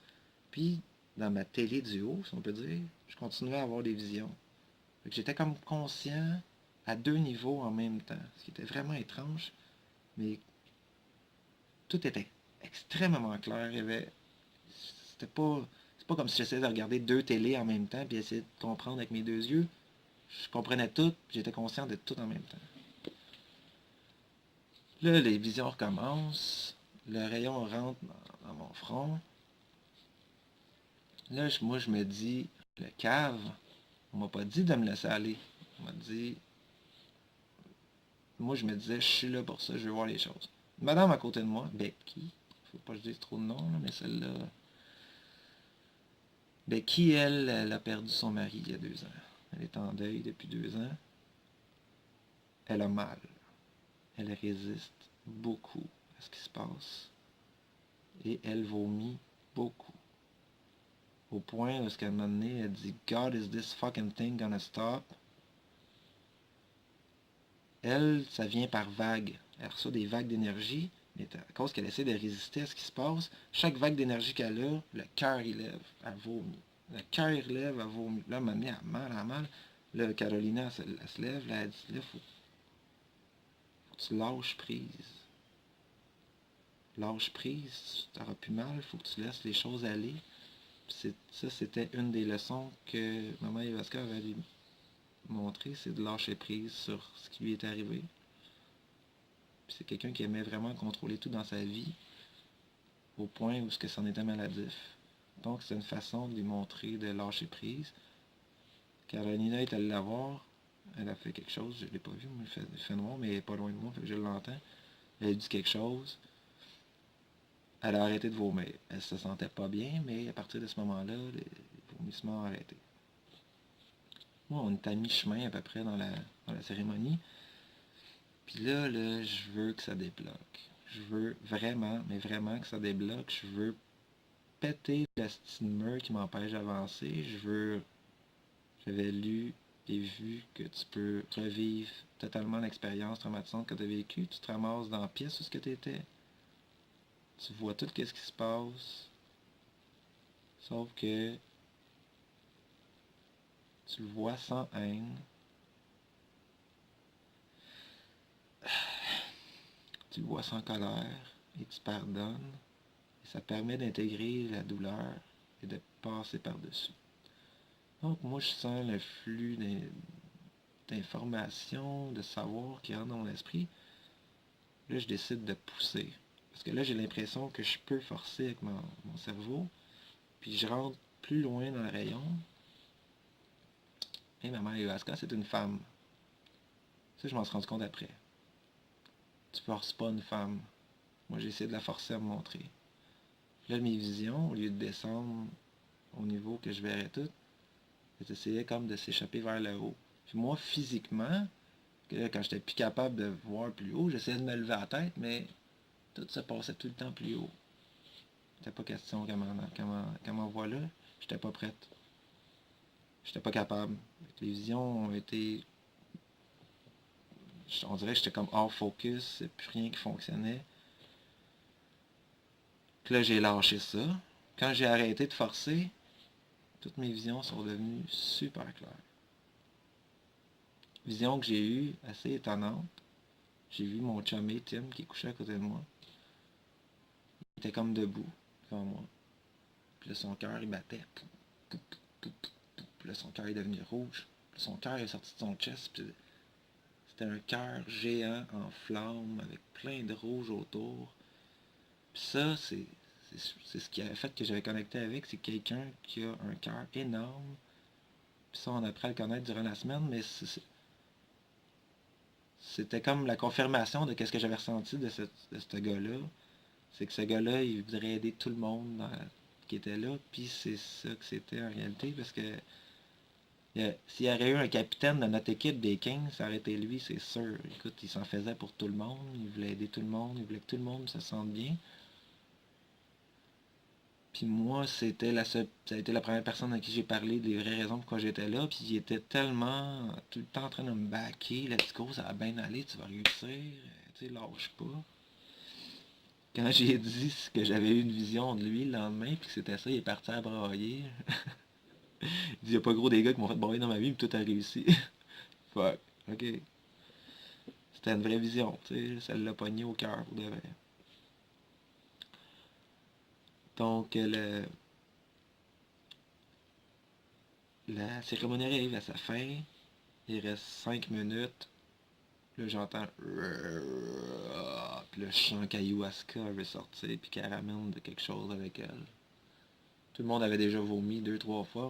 Puis, dans ma télé du haut, si on peut dire, je continuais à avoir des visions. Fait que j'étais comme conscient à deux niveaux en même temps, ce qui était vraiment étrange, mais tout était extrêmement clair. C'était pas, c'est pas comme si j'essayais de regarder deux télés en même temps puis essayer de comprendre avec mes deux yeux. Je comprenais tout, j'étais conscient de tout en même temps. Là, les visions recommencent, le rayon rentre dans mon front. Là, moi, je me dis, le cave, on m'a pas dit de me laisser aller. On m'a dit, moi, je me disais, je suis là pour ça, je veux voir les choses. Madame à côté de moi, Becky, faut pas que je dise trop de noms, mais celle-là, Becky, elle a perdu son mari il y a 2 ans. Elle est en deuil depuis 2 ans. Elle a mal. Elle résiste beaucoup à ce qui se passe. Et elle vomit beaucoup. Au point où, qu'à un moment donné, elle dit God, is this fucking thing gonna stop? Elle, ça vient par vagues. Elle reçoit des vagues d'énergie, mais à cause qu'elle essaie de résister à ce qui se passe, chaque vague d'énergie qu'elle a, le cœur il lève, elle vomit. Le cœur il lève, elle vomit. Là, à un moment donné, elle a mal. Là, Carolina, elle se lève, là, elle dit, là, faut que tu lâches prise. Lâche prise, tu n'auras plus mal, il faut que tu laisses les choses aller. Ça, c'était une des leçons que Maman Ayahuasca avait montré, c'est de lâcher prise sur ce qui lui est arrivé. Puis c'est quelqu'un qui aimait vraiment contrôler tout dans sa vie, au point où ce que c'en était maladif. Donc c'est une façon de lui montrer de lâcher prise. Carolina est allée la voir, elle a fait quelque chose, je ne l'ai pas vu, il fait noir, mais elle est pas loin de moi, fait que je l'entends. Elle a dit quelque chose. Elle a arrêté de vomir. Elle se sentait pas bien, mais à partir de ce moment-là, les vomissements ont arrêté. Moi, on est à mi-chemin à peu près dans la cérémonie. Puis là, je veux que ça débloque. Je veux vraiment, mais vraiment que ça débloque. Je veux péter la petite mur qui m'empêche d'avancer. J'avais lu et vu que tu peux revivre totalement l'expérience traumatisante que tu as vécue. Tu te ramasses dans la pièce où ce que tu étais. Tu vois tout ce qui se passe. Sauf que tu le vois sans haine. Tu le vois sans colère et tu pardonnes. Et ça permet d'intégrer la douleur et de passer par-dessus. Donc moi je sens le flux d'informations, de savoir qui rentre dans mon esprit. Là je décide de pousser. Parce que là j'ai l'impression que je peux forcer avec mon cerveau. Puis je rentre plus loin dans le rayon. Et ma mère ayahuasca, c'est une femme. Ça je m'en suis rendu compte après. Tu forces pas une femme. Moi j'ai essayé de la forcer à me montrer. Là mes visions, au lieu de descendre au niveau que je verrais tout, j'essayais comme de s'échapper vers le haut. Puis moi, physiquement, quand j'étais plus capable de voir plus haut, j'essayais de me lever à la tête, mais tout se passait tout le temps plus haut. C'était pas question qu'elle m'envoie là, j'étais pas prête. J'étais pas capable. Les visions ont été... On dirait que j'étais comme hors focus, plus rien qui fonctionnait. Puis là, j'ai lâché ça. Quand j'ai arrêté de forcer, toutes mes visions sont devenues super claires. Vision que j'ai eue, assez étonnante. J'ai vu mon chumé Tim qui couchait à côté de moi. Il était comme debout devant moi. Puis là, son cœur, il battait. Puis là, son cœur est devenu rouge. Puis son cœur est sorti de son chest. Puis c'était un cœur géant en flammes avec plein de rouge autour. Puis ça, c'est ce qui a fait que j'avais connecté avec. C'est quelqu'un qui a un cœur énorme. Puis ça, on a appris à le connaître durant la semaine, mais c'était comme la confirmation de ce que j'avais ressenti de ce gars-là. C'est que ce gars-là, il voudrait aider tout le monde qui était là, puis c'est ça que c'était en réalité, parce que s'il y aurait eu un capitaine de notre équipe des Kings, ça aurait été lui, c'est sûr. Écoute, il s'en faisait pour tout le monde, il voulait aider tout le monde, il voulait que tout le monde se sente bien. Puis moi, ça a été la première personne à qui j'ai parlé des vraies raisons pourquoi j'étais là, puis il était tellement tout le temps en train de me backer, let's go, ça va bien aller, tu vas réussir, tu sais, lâche pas. Quand j'ai dit que j'avais eu une vision de lui le lendemain, puis que c'était ça, il est parti à brailler. Il dit, y a pas gros des gars qui m'ont fait brailler dans ma vie, puis tout a réussi. Fuck, ok. C'était une vraie vision, tu sais, ça l'a pogné au cœur, pour de vrai. Donc, la cérémonie arrive à sa fin, il reste 5 minutes, là j'entends... Puis le chant qu'Ayahuasca veut sortir, puis qu'elle ramène de quelque chose avec elle. Tout le monde avait déjà vomi 2-3 fois.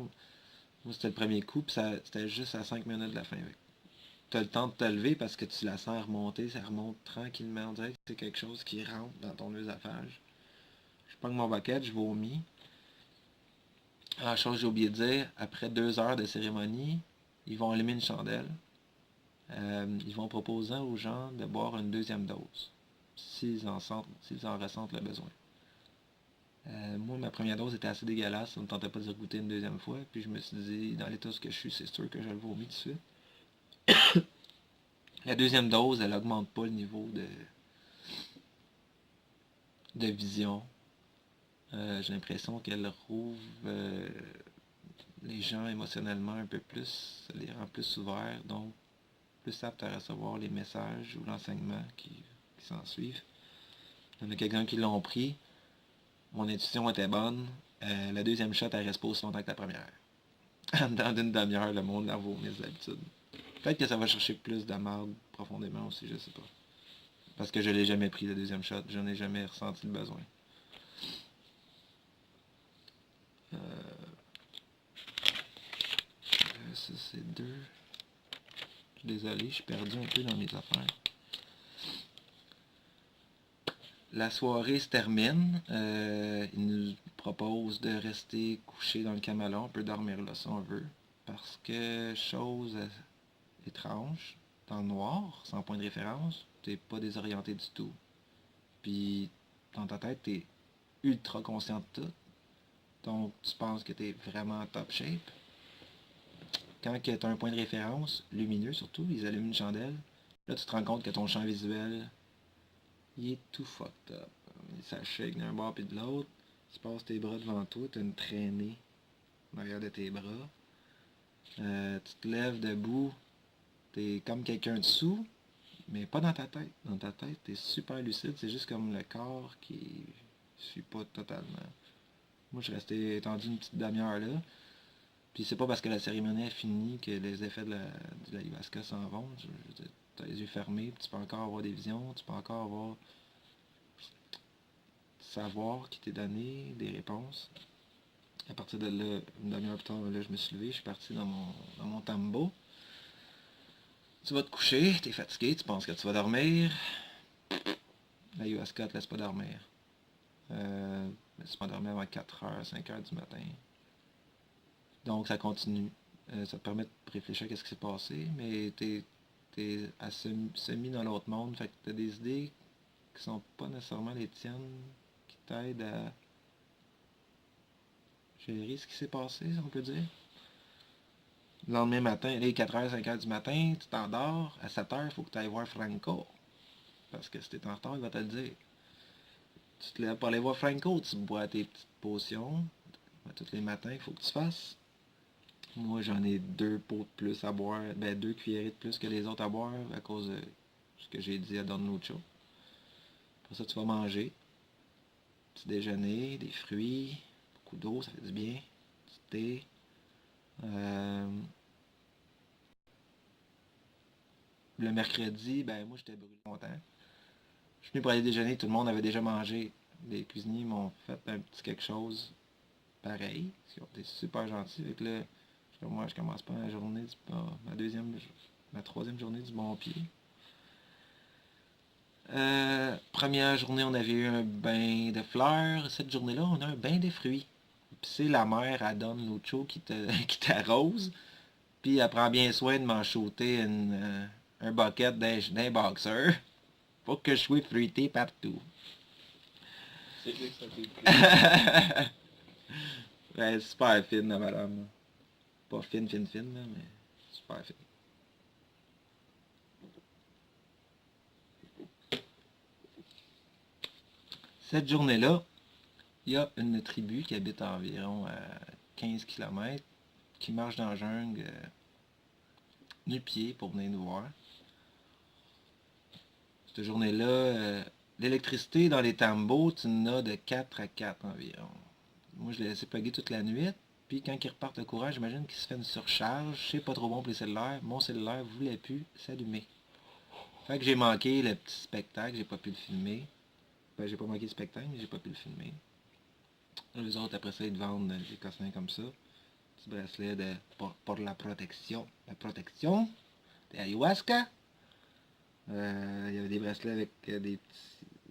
Moi, c'était le premier coup, puis c'était juste à 5 minutes de la fin. Tu as le temps de te lever parce que tu la sens remonter, ça remonte tranquillement. On dirait que c'est quelque chose qui rentre dans ton œsophage. Je prends mon bucket, je vomis. Ah, chose j'ai oublié de dire, après 2 heures de cérémonie, ils vont allumer une chandelle. Ils vont proposer aux gens de boire une deuxième dose, s'ils en ressentent le besoin. Moi, ma première dose était assez dégueulasse, ça ne me tentait pas de goûter une deuxième fois, puis je me suis dit, dans l'état que je suis, c'est sûr que je le vomis tout de suite. La deuxième dose, elle augmente pas le niveau de vision. J'ai l'impression qu'elle rouvre les gens émotionnellement un peu plus, ça les rend plus ouverts, donc plus aptes à recevoir les messages ou l'enseignement qui s'en suivent. Il y en a quelques-uns qui l'ont pris. Mon intuition était bonne. La deuxième shot, elle reste pas aussi longtemps que la première. Dans une demi-heure, le monde la vomit d'habitude. Peut-être que ça va chercher plus de marde profondément aussi, je sais pas. Parce que je l'ai jamais pris la deuxième shot, je n'ai jamais ressenti le besoin. Ça c'est 2. Je suis désolé, je suis perdu un peu dans mes affaires. la soirée se termine. Il nous propose de rester couché dans le camelon. On peut dormir là si on veut. Parce que, chose étrange, dans le noir, sans point de référence, t'es pas désorienté du tout. Puis, dans ta tête, t'es ultra conscient de tout. Donc, tu penses que t'es vraiment top shape. Quand tu as un point de référence, lumineux surtout, ils allument une chandelle, là tu te rends compte que ton champ visuel, il est tout fucked up. Ça shake d'un bord puis de l'autre. Tu passes tes bras devant toi, tu as une traînée en arrière de tes bras. Tu te lèves debout, t'es comme quelqu'un dessous, mais pas dans ta tête. Dans ta tête, t'es super lucide, c'est juste comme le corps qui suit pas totalement. Moi, je suis resté étendu une petite demi-heure là. Puis c'est pas parce que la cérémonie est finie que les effets de l'ayahuasca s'en vont. Tu as les yeux fermés, puis tu peux encore avoir des visions, tu peux encore avoir savoir qui t'est donné, des réponses. À partir de là, une demi-heure plus tard, là, je me suis levé, je suis parti dans mon tambo. Tu vas te coucher, t'es fatigué, tu penses que tu vas dormir. L'ayahuasca te laisse pas dormir. Mais tu vas dormir avant 4h, 5h du matin. Donc ça continue. Ça te permet de réfléchir à ce qui s'est passé, mais t'es à semi dans l'autre monde, fait que t'as des idées qui sont pas nécessairement les tiennes, qui t'aident à gérer ce qui s'est passé, si on peut dire. Le lendemain matin, les 4h, 5h du matin, tu t'endors, à 7h, il faut que tu ailles voir Franco. Parce que si t'es en retard, il va te le dire. Tu te lèves pour aller voir Franco, tu bois tes petites potions. Tous les matins, il faut que tu fasses. Moi, j'en ai 2 pots de plus à boire, 2 cuillerées de plus que les autres à boire à cause de ce que j'ai dit à Don Lucho. Pour ça, tu vas manger. Petit déjeuner, des fruits, beaucoup d'eau, ça fait du bien. Du thé. Le mercredi, moi, j'étais brûlé content. Je suis venu pour aller déjeuner, tout le monde avait déjà mangé. Les cuisiniers m'ont fait un petit quelque chose pareil. Ils ont été super gentils. Avec là, moi, je commence pas la journée, ma troisième journée du bon pied. Première journée, on avait eu un bain de fleurs. Cette journée-là, on a un bain de fruits. Puis c'est la mère, elle donne Lucho qui t'arrose. Puis elle prend bien soin de m'en shooter un bucket d'un boxer. Faut que je sois fruité partout. C'est vrai que ça fait plus. Super fine, la madame. Pas fine, là, mais super fine. Cette journée-là, il y a une tribu qui habite à environ 15 km, qui marche dans la jungle nu-pied pour venir nous voir. Cette journée-là, l'électricité dans les tambos, tu en as de 4 à 4 environ. Moi, je l'ai laissé plugger toute la nuit. Puis quand ils repartent le courant, j'imagine qu'il se fait une surcharge. C'est pas trop bon pour les cellulaires. Mon cellulaire voulait plus s'allumer. Fait que j'ai manqué le petit spectacle, j'ai pas pu le filmer. J'ai pas manqué le spectacle, mais j'ai pas pu le filmer. Les autres, après ça, ils te vendent des cossins comme ça. Petit bracelet pour la protection. La protection de ayahuasca. Il y avait des bracelets avec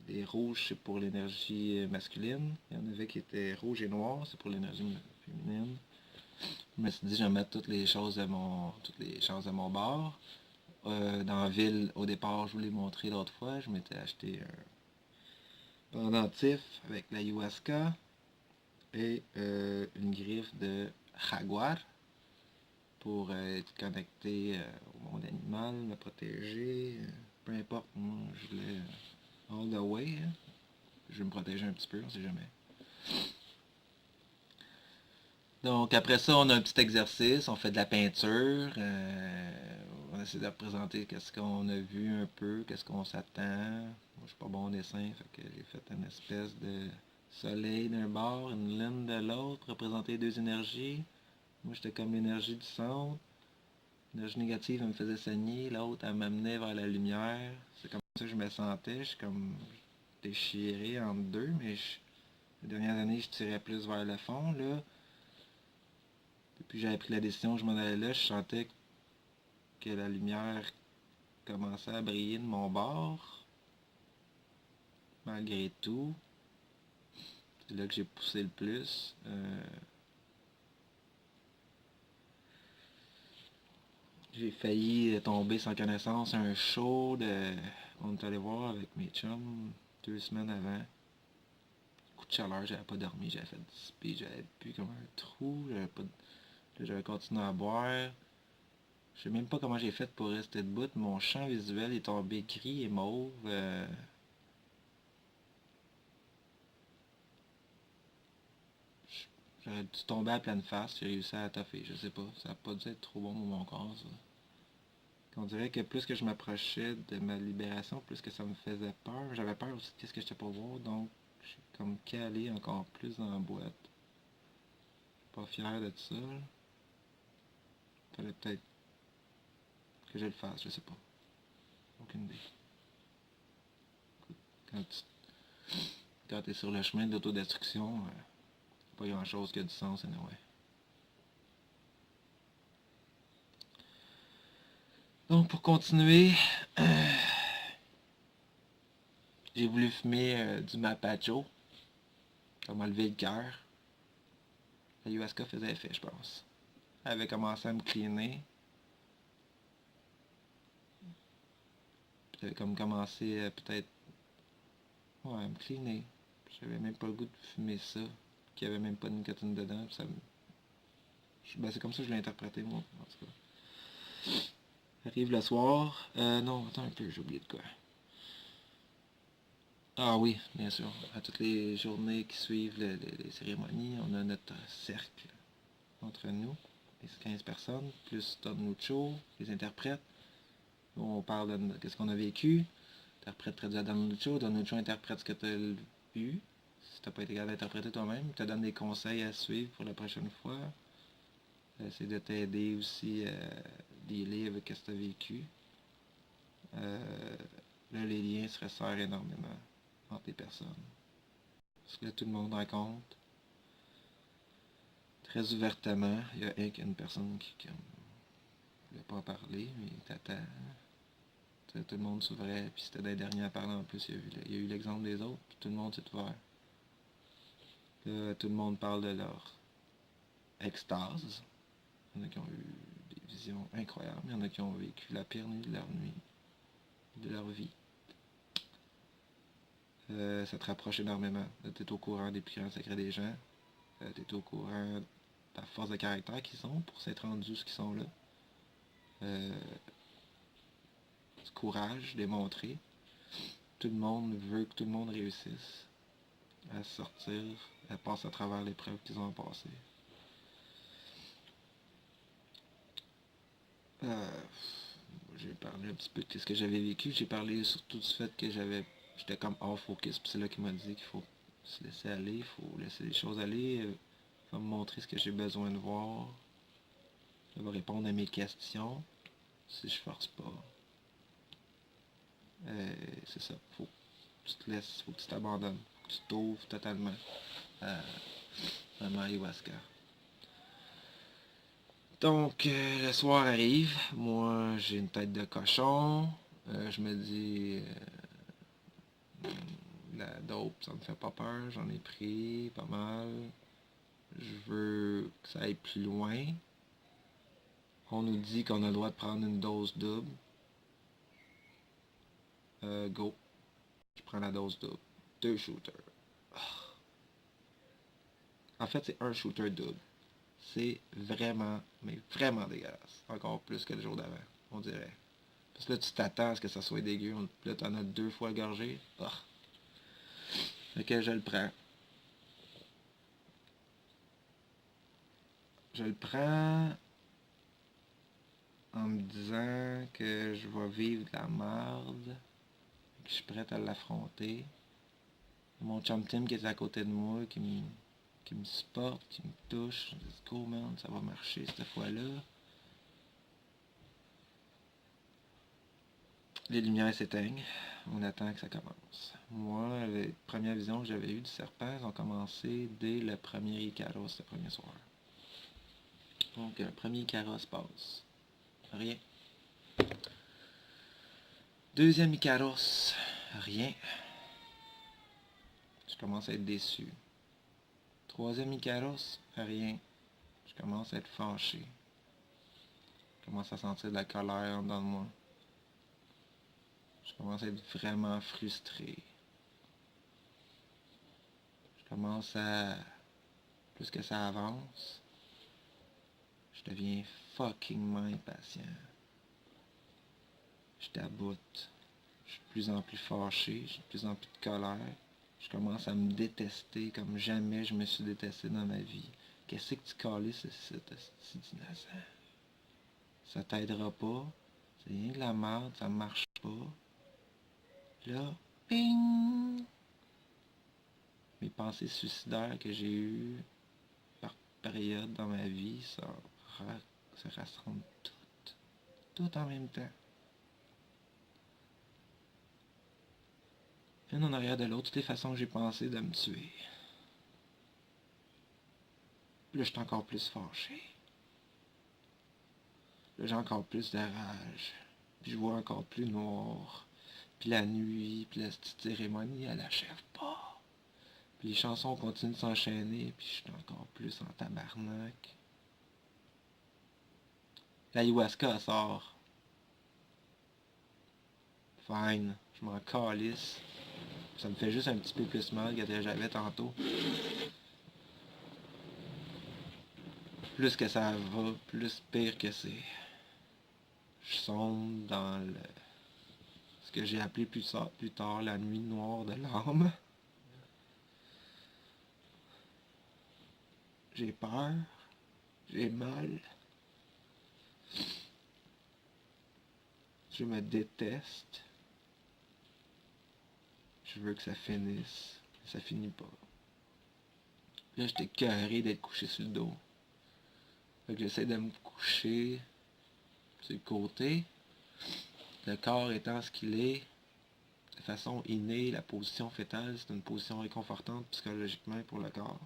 des rouges, c'est pour l'énergie masculine. Il y en avait qui étaient rouges et noirs, c'est pour l'énergie féminine. Je me suis dit, je vais mettre toutes les chances de mon bord. Dans la ville, au départ, je vous l'ai montré l'autre fois, je m'étais acheté un pendentif avec l'ayahuasca et une griffe de jaguar pour être connecté au monde animal, me protéger. Peu importe, moi, je voulais all the way. Hein. Je vais me protéger un petit peu, on sait jamais. Donc après ça, on a un petit exercice, on fait de la peinture, on essaie de représenter qu'est-ce qu'on a vu un peu, qu'est-ce qu'on s'attend. Moi je suis pas bon au dessin, fait que j'ai fait une espèce de soleil d'un bord, une lune de l'autre, représenter 2 énergies. Moi j'étais comme l'énergie du centre. L'énergie négative, elle me faisait saigner, l'autre, elle m'amenait vers la lumière. C'est comme ça que je me sentais, je suis comme déchiré entre deux, mais les dernières années, je tirais plus vers le fond, là. Depuis que j'avais pris la décision que je m'en allais là, je sentais que la lumière commençait à briller de mon bord. malgré tout. C'est là que j'ai poussé le plus. J'ai failli tomber sans connaissance un show on est allé voir avec mes chums 2 semaines avant. Coup de chaleur, j'avais pas dormi, j'avais fait du speed, j'avais bu comme un trou, j'avais continué à boire. Je sais même pas comment j'ai fait pour rester debout. Mon champ visuel est tombé gris et mauve. J'aurais dû tomber à pleine face, j'ai réussi à toffer, je sais pas. Ça a pas dû être trop bon pour mon corps, ça. On dirait que plus que je m'approchais de ma libération, plus que ça me faisait peur. J'avais peur aussi de ce que j'étais pour voir, donc je suis comme calé encore plus dans la boîte. Je suis pas fier de ça. Fallait peut-être que je le fasse, je sais pas. Aucune idée. Quand t'es sur le chemin de l'autodestruction, pas grand chose qui a du sens, anyway. Donc pour continuer, j'ai voulu fumer du Mapacho. Ça m'a levé le cœur. La Ayahuasca faisait effet, je pense. Elle avait commencé à me cleaner. J'avais comme commencé peut-être à me cleaner. J'avais même pas le goût de fumer ça. Qu'il n'y avait même pas de nicotine dedans. Ben, c'est comme ça que je l'ai interprété moi, en tout cas. Arrive le soir. Non, attends un peu, j'ai oublié de quoi. Ah oui, bien sûr. À toutes les journées qui suivent les cérémonies, on a notre cercle entre nous, les 15 personnes, plus Don Lucho, les interprètes. Où on parle de ce qu'on a vécu. L'interprète traduit à Don Lucho. Don Lucho interprète ce que tu as vu. Si tu n'as pas été capable d'interpréter toi-même, il te donne des conseils à suivre pour la prochaine fois. C'est de t'aider aussi à dealer avec ce que tu as vécu. Là, les liens se resserrent énormément entre les personnes. Parce que là, tout le monde raconte très ouvertement. Il y a une personne qui ne voulait pas en parler, mais t'attends. Tout le monde s'ouvrait, puis c'était des derniers à parler en plus. Il y a eu l'exemple des autres, puis tout le monde s'est ouvert. Là, tout le monde parle de leur extase. Il y en a qui ont eu des visions incroyables. Il y en a qui ont vécu la pire nuit, de leur vie. Ça te rapproche énormément. Tu es au courant des plus grands secrets des gens. Tu es au courant de la force de caractère qu'ils ont pour s'être rendus ce qu'ils sont là. Du courage démontré. Tout le monde veut que tout le monde réussisse à sortir, à passer à travers l'épreuve qu'ils ont passée. J'ai parlé un petit peu de ce que j'avais vécu. J'ai parlé surtout du fait que j'étais comme hors focus. Puis c'est là qu'il m'a dit qu'il faut se laisser aller, il faut laisser les choses aller. Il va me montrer ce que j'ai besoin de voir. Il va répondre à mes questions si je force pas. C'est ça. Faut que tu te laisses, faut que tu t'abandonnes, faut que tu t'ouvres totalement à ma ayahuasca. Donc, le soir arrive, moi j'ai une tête de cochon, je me dis, la dope ça me fait pas peur, j'en ai pris pas mal, je veux que ça aille plus loin. On nous dit qu'on a le droit de prendre une dose double. Go, je prends la dose double, 2 shooters. En fait c'est un shooter double. C'est vraiment, mais vraiment dégueulasse. Encore plus que le jour d'avant, on dirait. Parce que là, tu t'attends à ce que ça soit dégueu. Là, t'en as 2 fois gorgé. Oh. Fait que je le prends. Je le prends en me disant que je vais vivre de la merde. Que je suis prêt à l'affronter. Mon chum Tim qui est à côté de moi, qui me supporte, qui me touche. Let's go, man, ça va marcher cette fois-là. Les lumières s'éteignent. On attend que ça commence. Moi, les premières visions que j'avais eues du serpent ont commencé dès le premier Icaros, le premier soir. Donc, le premier Icaros passe. Rien. Deuxième Icaros, rien. Je commence à être déçu. Troisième Icaros, rien. Je commence à être fâché. Je commence à sentir de la colère dans moi. Je commence à être vraiment frustré. Je commence à... Plus que ça avance, je deviens fuckingment impatient. Je taboute. Je suis de plus en plus fâché, j'ai de plus en plus de colère. Je commence à me détester comme jamais je me suis détesté dans ma vie. Qu'est-ce que tu calisses ce innocent? Ça t'aidera pas. C'est rien de la merde, ça marche pas. Là, ping! Mes pensées suicidaires que j'ai eues par période dans ma vie se rassemblent toutes en même temps. Une en arrière de l'autre, toutes les façons que j'ai pensé de me tuer. Là, je suis encore plus fâché. Là, j'ai encore plus de rage. Puis je vois encore plus noir. Puis la nuit, puis la petite cérémonie, elle achève pas. Puis les chansons continuent de s'enchaîner, puis je suis encore plus en tabarnak. L'ayahuasca elle sort. Fine, je m'en calisse. Ça me fait juste un petit peu plus mal que j'avais tantôt. Plus que ça va, plus pire que c'est. Je sombre dans ce que j'ai appelé plus tard la nuit noire de l'âme. J'ai peur, j'ai mal, je me déteste, je veux que ça finisse, mais ça finit pas. Là, j'étais écœuré d'être couché sur le dos. Fait que j'essaie de me coucher sur le côté, le corps étant ce qu'il est, de façon innée, la position fétale, c'est une position réconfortante psychologiquement pour le corps.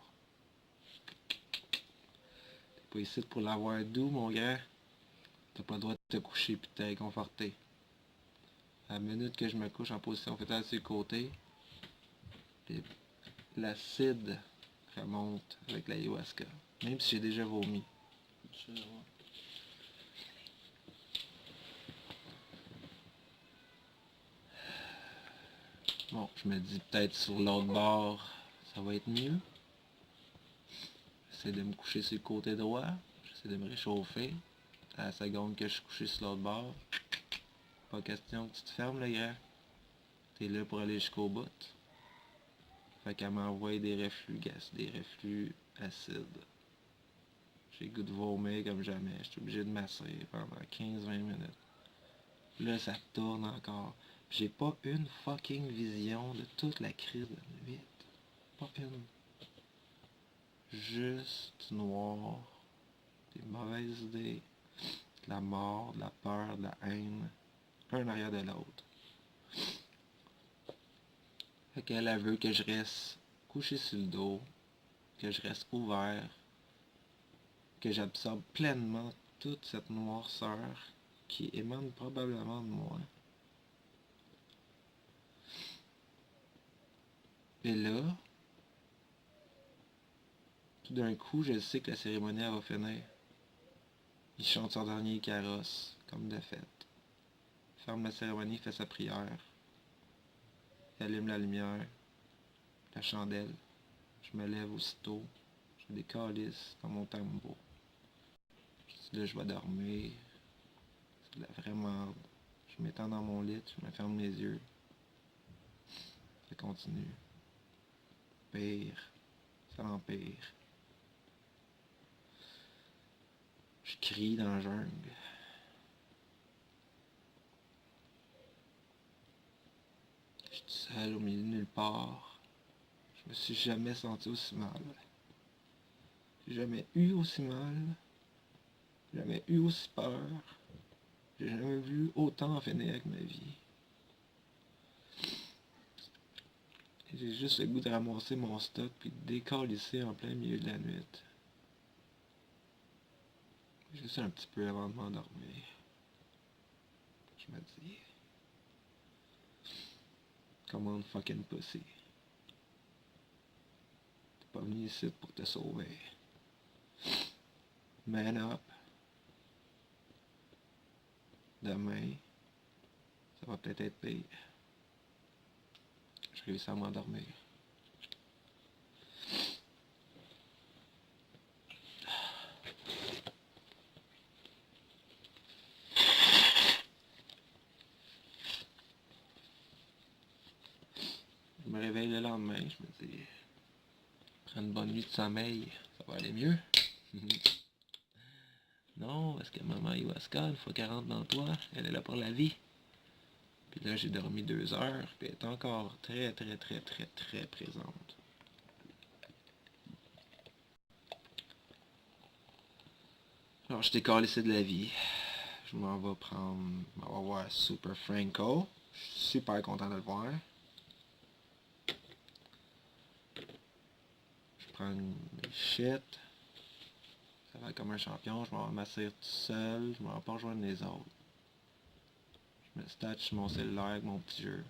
T'es pas ici pour l'avoir doux, mon gars. T'as pas le droit de te coucher puis de te réconforter. À la minute que je me couche en position fétale sur le côté, l'acide remonte avec l'ayahuasca. Même si j'ai déjà vomi. Bon, je me dis peut-être sur l'autre bord, ça va être mieux. J'essaie de me coucher sur le côté droit. J'essaie de me réchauffer. À la seconde que je suis couché sur l'autre bord, pas question que tu te fermes, le gars. T'es là pour aller jusqu'au bout. Fait qu'elle m'envoie des reflux acides. J'ai le goût de vomir comme jamais. Je suis obligé de masser pendant 15-20 minutes. Là, ça tourne encore. J'ai pas une fucking vision de toute la crise de nuit. Pas une. Juste noir. Des mauvaises idées. De la mort, de la peur, de la haine. Un en arrière de l'autre. Fait qu'elle elle veut que je reste couché sur le dos. Que je reste ouvert. Que j'absorbe pleinement toute cette noirceur qui émane probablement de moi. Et là, tout d'un coup, je sais que la cérémonie elle va finir. Il chante son dernier carrosse, comme de fait. Il ferme la cérémonie, il fait sa prière. Il allume la lumière, la chandelle. Je me lève aussitôt. Je décalisse dans mon tambour. Je dis là, je vais dormir. C'est de la vraie merde. Je m'étends dans mon lit, je me ferme les yeux. Ça continue. Pire. Ça empire. Je crie dans la jungle. Je suis tout seul au milieu de nulle part. Je me suis jamais senti aussi mal. J'ai jamais eu aussi mal. J'ai jamais eu aussi peur. J'ai jamais vu autant en finir avec ma vie. Et j'ai juste le goût de ramasser mon stock puis de décalisser en plein milieu de la nuit. Juste un petit peu avant de m'endormir. Je me dis, commande fucking pussy. venu ici pour te sauver. Man up. Demain, ça va peut-être être pire. Je réussis à m'endormir. Je me réveille le lendemain, je me dis, prends une bonne nuit de sommeil, ça va aller mieux. Non, parce que maman Ayahuasca, une fois qu'elle rentre dans toi, elle est là pour la vie. Puis là, j'ai dormi 2 heures, puis elle est encore très présente. Alors, je t'ai calissé de la vie. Je m'en vais voir Super Franco. Je suis super content de le voir. Je prends mes shit. Ça va comme un champion. Je m'en vais m'asseoir tout seul. Je m'en vais pas rejoindre les autres. Je me statue sur mon cellulaire avec mon petit jeu.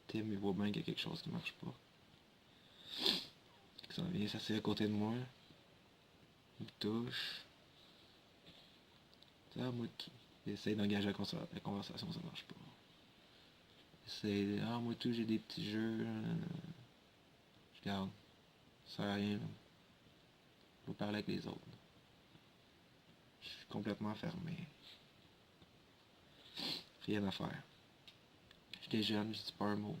Tim, il voit bien qu'il y a quelque chose qui marche pas. Il s'en vient s'asseoir à côté de moi. Il me touche. Ça, moi, il essaye d'engager la conversation, ça marche pas. Moi tout, j'ai des petits jeux. Je garde. Ça sert à rien. Faut parler avec les autres. Je suis complètement fermé. Rien à faire. J'étais jeune, je dis pas un mot.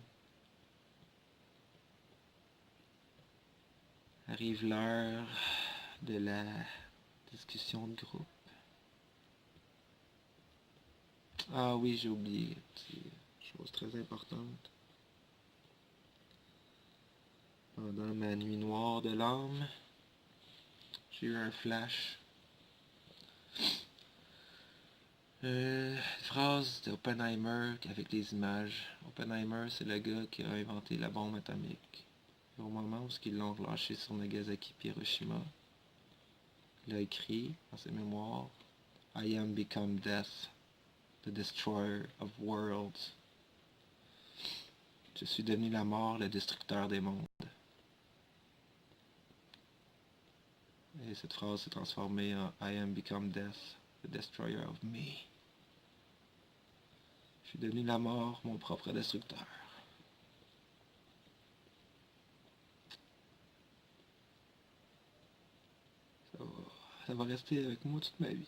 Arrive l'heure de la discussion de groupe. Ah oui, j'ai oublié. C'est une chose très importante. Pendant ma nuit noire de l'âme, j'ai eu un flash. Phrase d'Oppenheimer avec les images. Oppenheimer, c'est le gars qui a inventé la bombe atomique. Et au moment où ils l'ont relâché sur Nagasaki et Hiroshima, il a écrit dans ses mémoires I am become death, the destroyer of worlds. Je suis devenu la mort, le destructeur des mondes. Et cette phrase s'est transformée en I am become death, the destroyer of me. Je suis devenu la mort, mon propre destructeur. Ça va rester avec moi toute ma vie.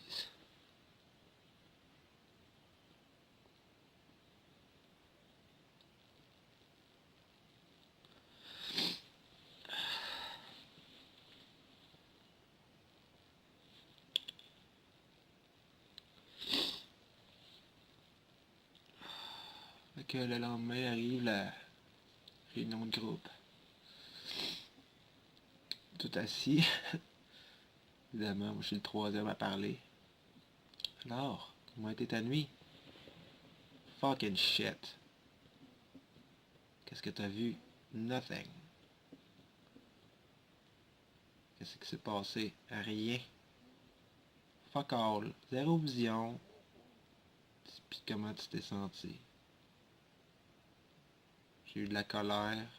Fait que le lendemain arrive la réunion de groupe. Tout assis. Évidemment, moi je suis le troisième à parler. Alors, comment a été ta nuit? Fucking shit. Qu'est-ce que t'as vu? Nothing. Qu'est-ce qui s'est passé? Rien. Fuck all. Zéro vision. Puis comment tu t'es senti? J'ai eu de la colère,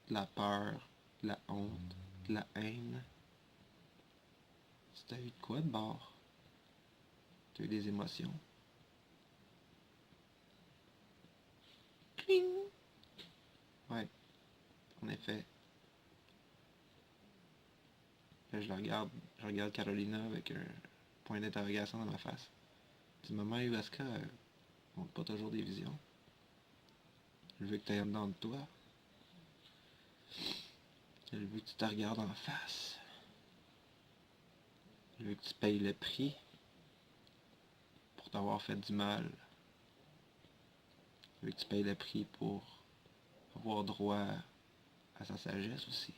de la peur, de la honte, de la haine. T'as eu de quoi de bord? T'as eu des émotions? Cling! Ouais, en effet. Là, je regarde Carolina avec un point d'interrogation dans ma face. Du moment Ayahuasca montre pas toujours des visions. Je veux que tu ailles en dedans de toi. Je veux que tu te regardes en face. Je veux que tu payes le prix pour t'avoir fait du mal. Je veux que tu payes le prix pour avoir droit à sa sagesse aussi.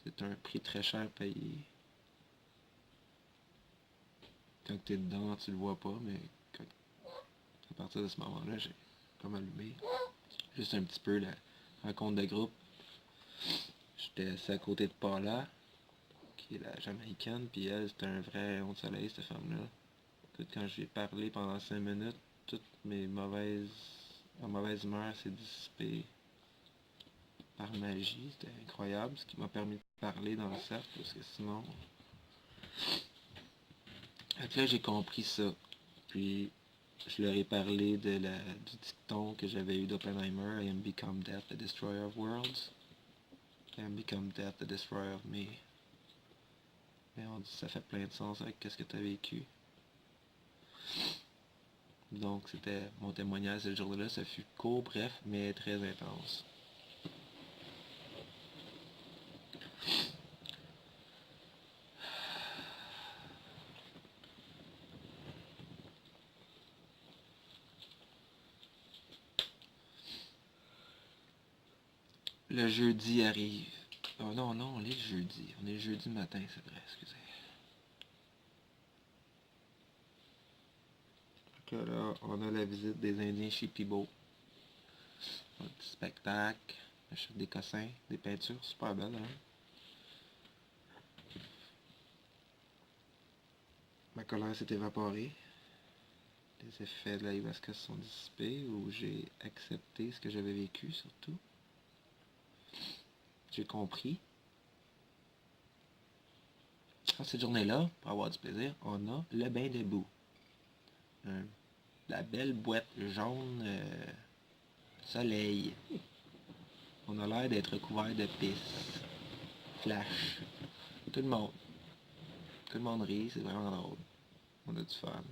C'est un prix très cher payé. Quand tu es dedans, tu le vois pas, mais à partir de ce moment-là, j'ai comme allumé. Juste un petit peu la rencontre de groupe. J'étais assis à côté de Paula, qui est la Jamaïcaine, puis elle, c'était un vrai rayon de soleil, cette femme-là. Écoute, quand j'ai parlé pendant 5 minutes, toute ma mauvaise humeur s'est dissipée. par magie, c'était incroyable, ce qui m'a permis de parler dans le cercle, parce que sinon... Fait que là, j'ai compris ça. Puis, je leur ai parlé du dicton que j'avais eu d'Oppenheimer, I am become death, the destroyer of worlds. I am become death, the destroyer of me. Et on dit, ça fait plein de sens avec ce que tu as vécu. Donc, c'était mon témoignage ce jour-là. Ça fut court, bref, mais très intense. Le jeudi arrive. Oh non, non, on est le jeudi. On est le jeudi matin, c'est vrai, excusez. Donc là, on a la visite des Indiens chez Pibo. Un petit spectacle. J'achète des cossins, des peintures, super belles, hein. Ma colère s'est évaporée. Les effets de l'ayahuasca se sont dissipés, où j'ai accepté ce que j'avais vécu, surtout. J'ai compris. Dans cette journée-là, pour avoir du plaisir, on a le bain de boue. La belle boîte jaune soleil. On a l'air d'être couvert de pisse. Flash. Tout le monde. Tout le monde rit, c'est vraiment drôle. On a du fun.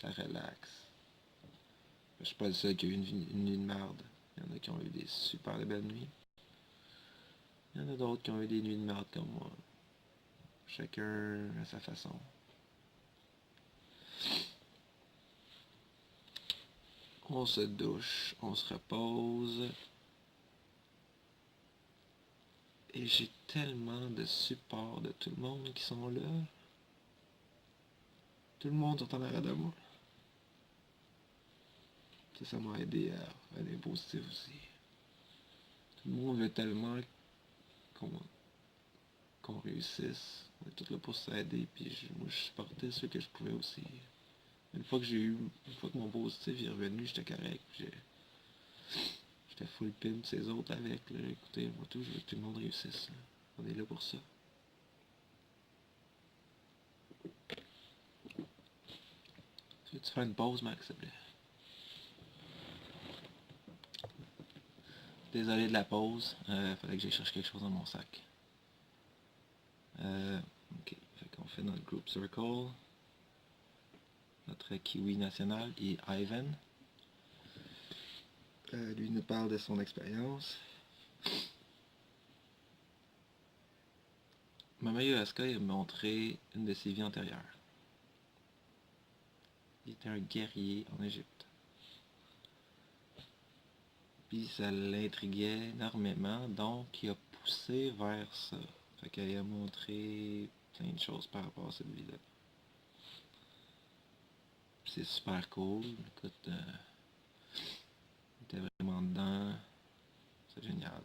Ça relaxe. Je suis pas le seul qui a eu une nuit de merde. Il y en a qui ont eu des super belles nuits. Il y en a d'autres qui ont eu des nuits de merde comme moi. Chacun à sa façon. On se douche, on se repose. Et j'ai tellement de support de tout le monde qui sont là. Tout le monde est en arrière de moi. Ça m'a aidé à aller positif aussi. Tout le monde veut tellement qu'on réussisse. On est tous là pour s'aider, puis moi je supportais ceux que je pouvais aussi. Une fois que mon positif est revenu, j'étais correct. J'étais full pin ces autres avec. Là. Écoutez, moi tout, je veux que tout le monde réussisse. Là. On est là pour ça. Tu veux-tu faire une pause, Max, s'il te plaît? Désolé de la pause. Fallait que j'aille chercher quelque chose dans mon sac. Ok. Fait qu'on fait notre group circle. Notre kiwi national et Ivan. Lui nous parle de son expérience. Mama Ayahuasca a montré une de ses vies antérieures. Il était un guerrier en Égypte. Puis ça l'intriguait énormément, donc il a poussé vers ça. Fait qu'elle a montré plein de choses par rapport à cette vie-là. Puis c'est super cool. Écoute, il était vraiment dedans. C'est génial.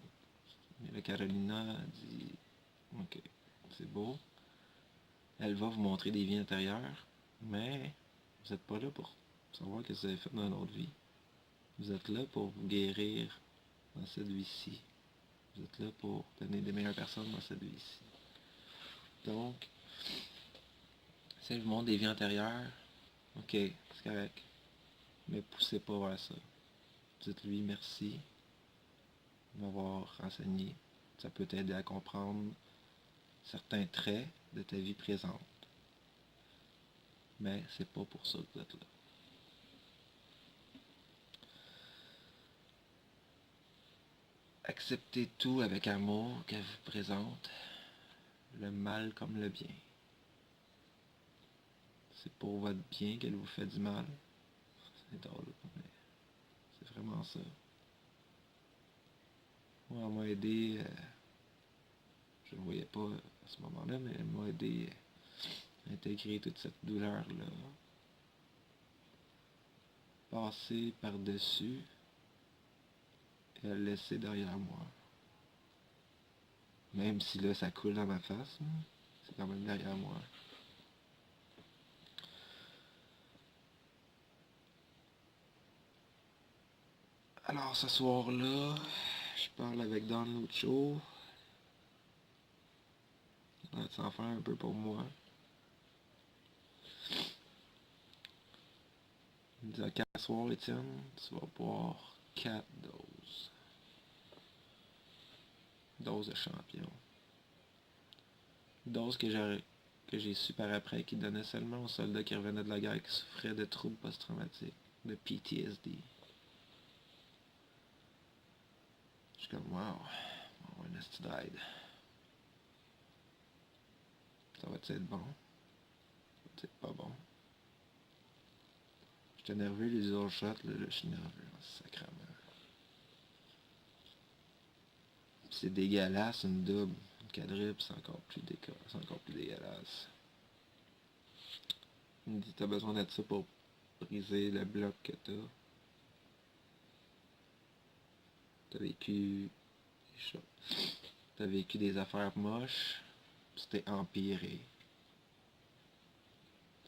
Mais la Carolina a dit, ok, c'est beau. Elle va vous montrer des vies intérieures, mais vous n'êtes pas là pour savoir ce que vous avez fait dans une autre vie. Vous êtes là pour vous guérir dans cette vie-ci. Vous êtes là pour donner des meilleures personnes dans cette vie-ci. Donc, si elle vous montre des vies antérieures, ok, c'est correct. Mais poussez pas vers ça. Dites-lui merci de m'avoir renseigné. Ça peut t'aider à comprendre certains traits de ta vie présente. Mais c'est pas pour ça que vous êtes là. Acceptez tout avec amour qu'elle vous présente, le mal comme le bien. C'est pour votre bien qu'elle vous fait du mal. C'est drôle, mais c'est vraiment ça. Moi, elle m'a aidé, je ne le voyais pas à ce moment-là, mais elle m'a aidé à intégrer toute cette douleur-là. Passer par-dessus et à le laisser derrière moi. Même si là, ça coule dans ma face, c'est quand même derrière moi. Alors, ce soir-là, Je parle avec Don Lucho. Il va s'en faire un peu pour moi. Il me dit à 4 soirs, Étienne, tu vas boire 4 doses. Dose de champion. Dose que j'ai su par après qu'il donnait seulement aux soldats qui revenaient de la guerre qui souffraient de troubles post-traumatiques, de PTSD. Je suis comme, wow, on va avoir un esti de ride. Ça va être bon? Ça va être pas bon? J'étais nerveux, les autres shots, là, je suis nerveux, sacrément. C'est dégueulasse, une double. Une quadruple, c'est encore plus dégueulasse. Il me dit, t'as besoin de ça pour briser le bloc que t'as. T'as vécu des affaires moches, tu t'es empiré.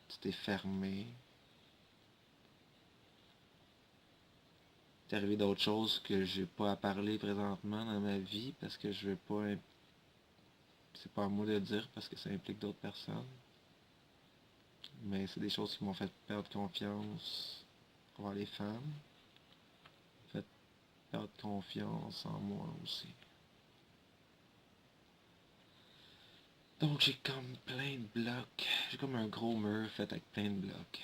Tu t'es fermé. T'es arrivé d'autres choses que j'ai pas à parler présentement dans ma vie parce que je veux pas. C'est pas à moi de le dire parce que ça implique d'autres personnes. Mais c'est des choses qui m'ont fait perdre confiance envers les femmes. Fait perdre confiance en moi aussi. Donc j'ai comme plein de blocs. J'ai comme un gros mur fait avec plein de blocs.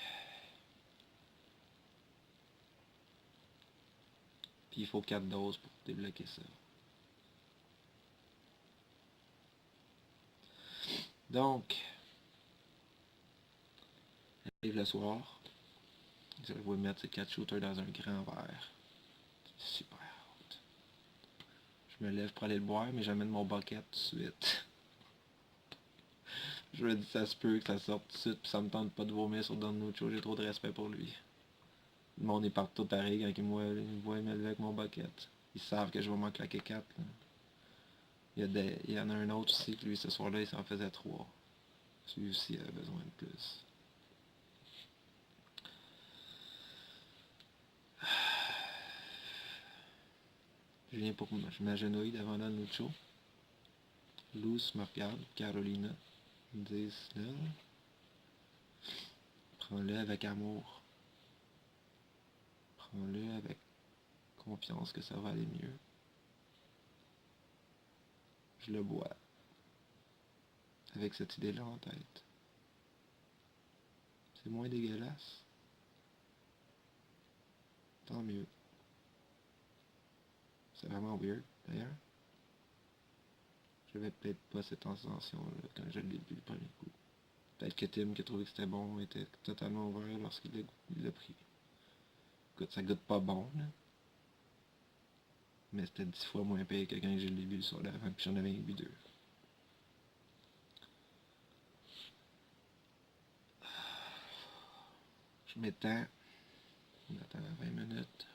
Puis il faut 4 doses pour débloquer ça. Donc, j'arrive le soir. Je vais mettre ces 4 shooters dans un grand verre. C'est super hot. Je me lève pour aller le boire, mais j'amène mon bucket tout de suite. Je me dis ça se peut que ça sorte tout de suite, puis ça me tente pas de vomir sur Don Nucho, j'ai trop de respect pour lui. Le monde est partout pareil quand ils me voient me lever avec mon bucket. Ils savent que je vais m'en claquer 4. Il y en a un autre aussi, lui ce soir-là il s'en faisait 3. Lui aussi avait besoin de plus. Je viens pour je m'agenouille devant Don Nucho. Luz me regarde, Carolina me disent là, prends-le avec amour. Prends-le avec confiance que ça va aller mieux. Je le bois. Avec cette idée-là en tête. C'est moins dégueulasse. Tant mieux. C'est vraiment weird, d'ailleurs. J'avais peut-être pas cette intention-là quand je l'ai bu le premier coup. Peut-être que Tim, qui a trouvé que c'était bon, était totalement ouvert lorsqu'il l'a pris. Écoute, ça goûte pas bon, là. Mais c'était 10 fois moins pire que quand je l'ai bu le soir d'avant, puis j'en avais bu 2. Je m'étends. On attend 20 minutes.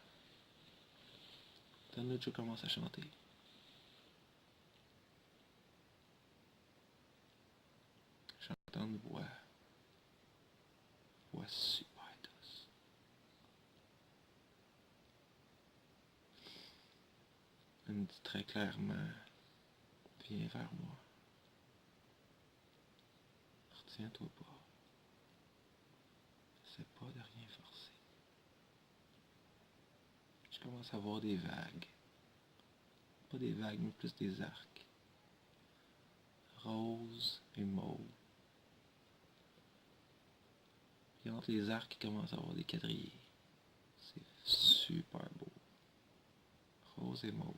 Don Nucho commence à chanter. J'entends une voix. Voix super douce. Elle me dit très clairement, viens vers moi. Retiens-toi pas. C'est pas de rien forcer. Je commence à voir des vagues. Pas des vagues, mais plus des arcs. Rose et mauve. Puis entre les arcs, il commence à avoir des quadrillés. C'est super beau. Rose et mauve.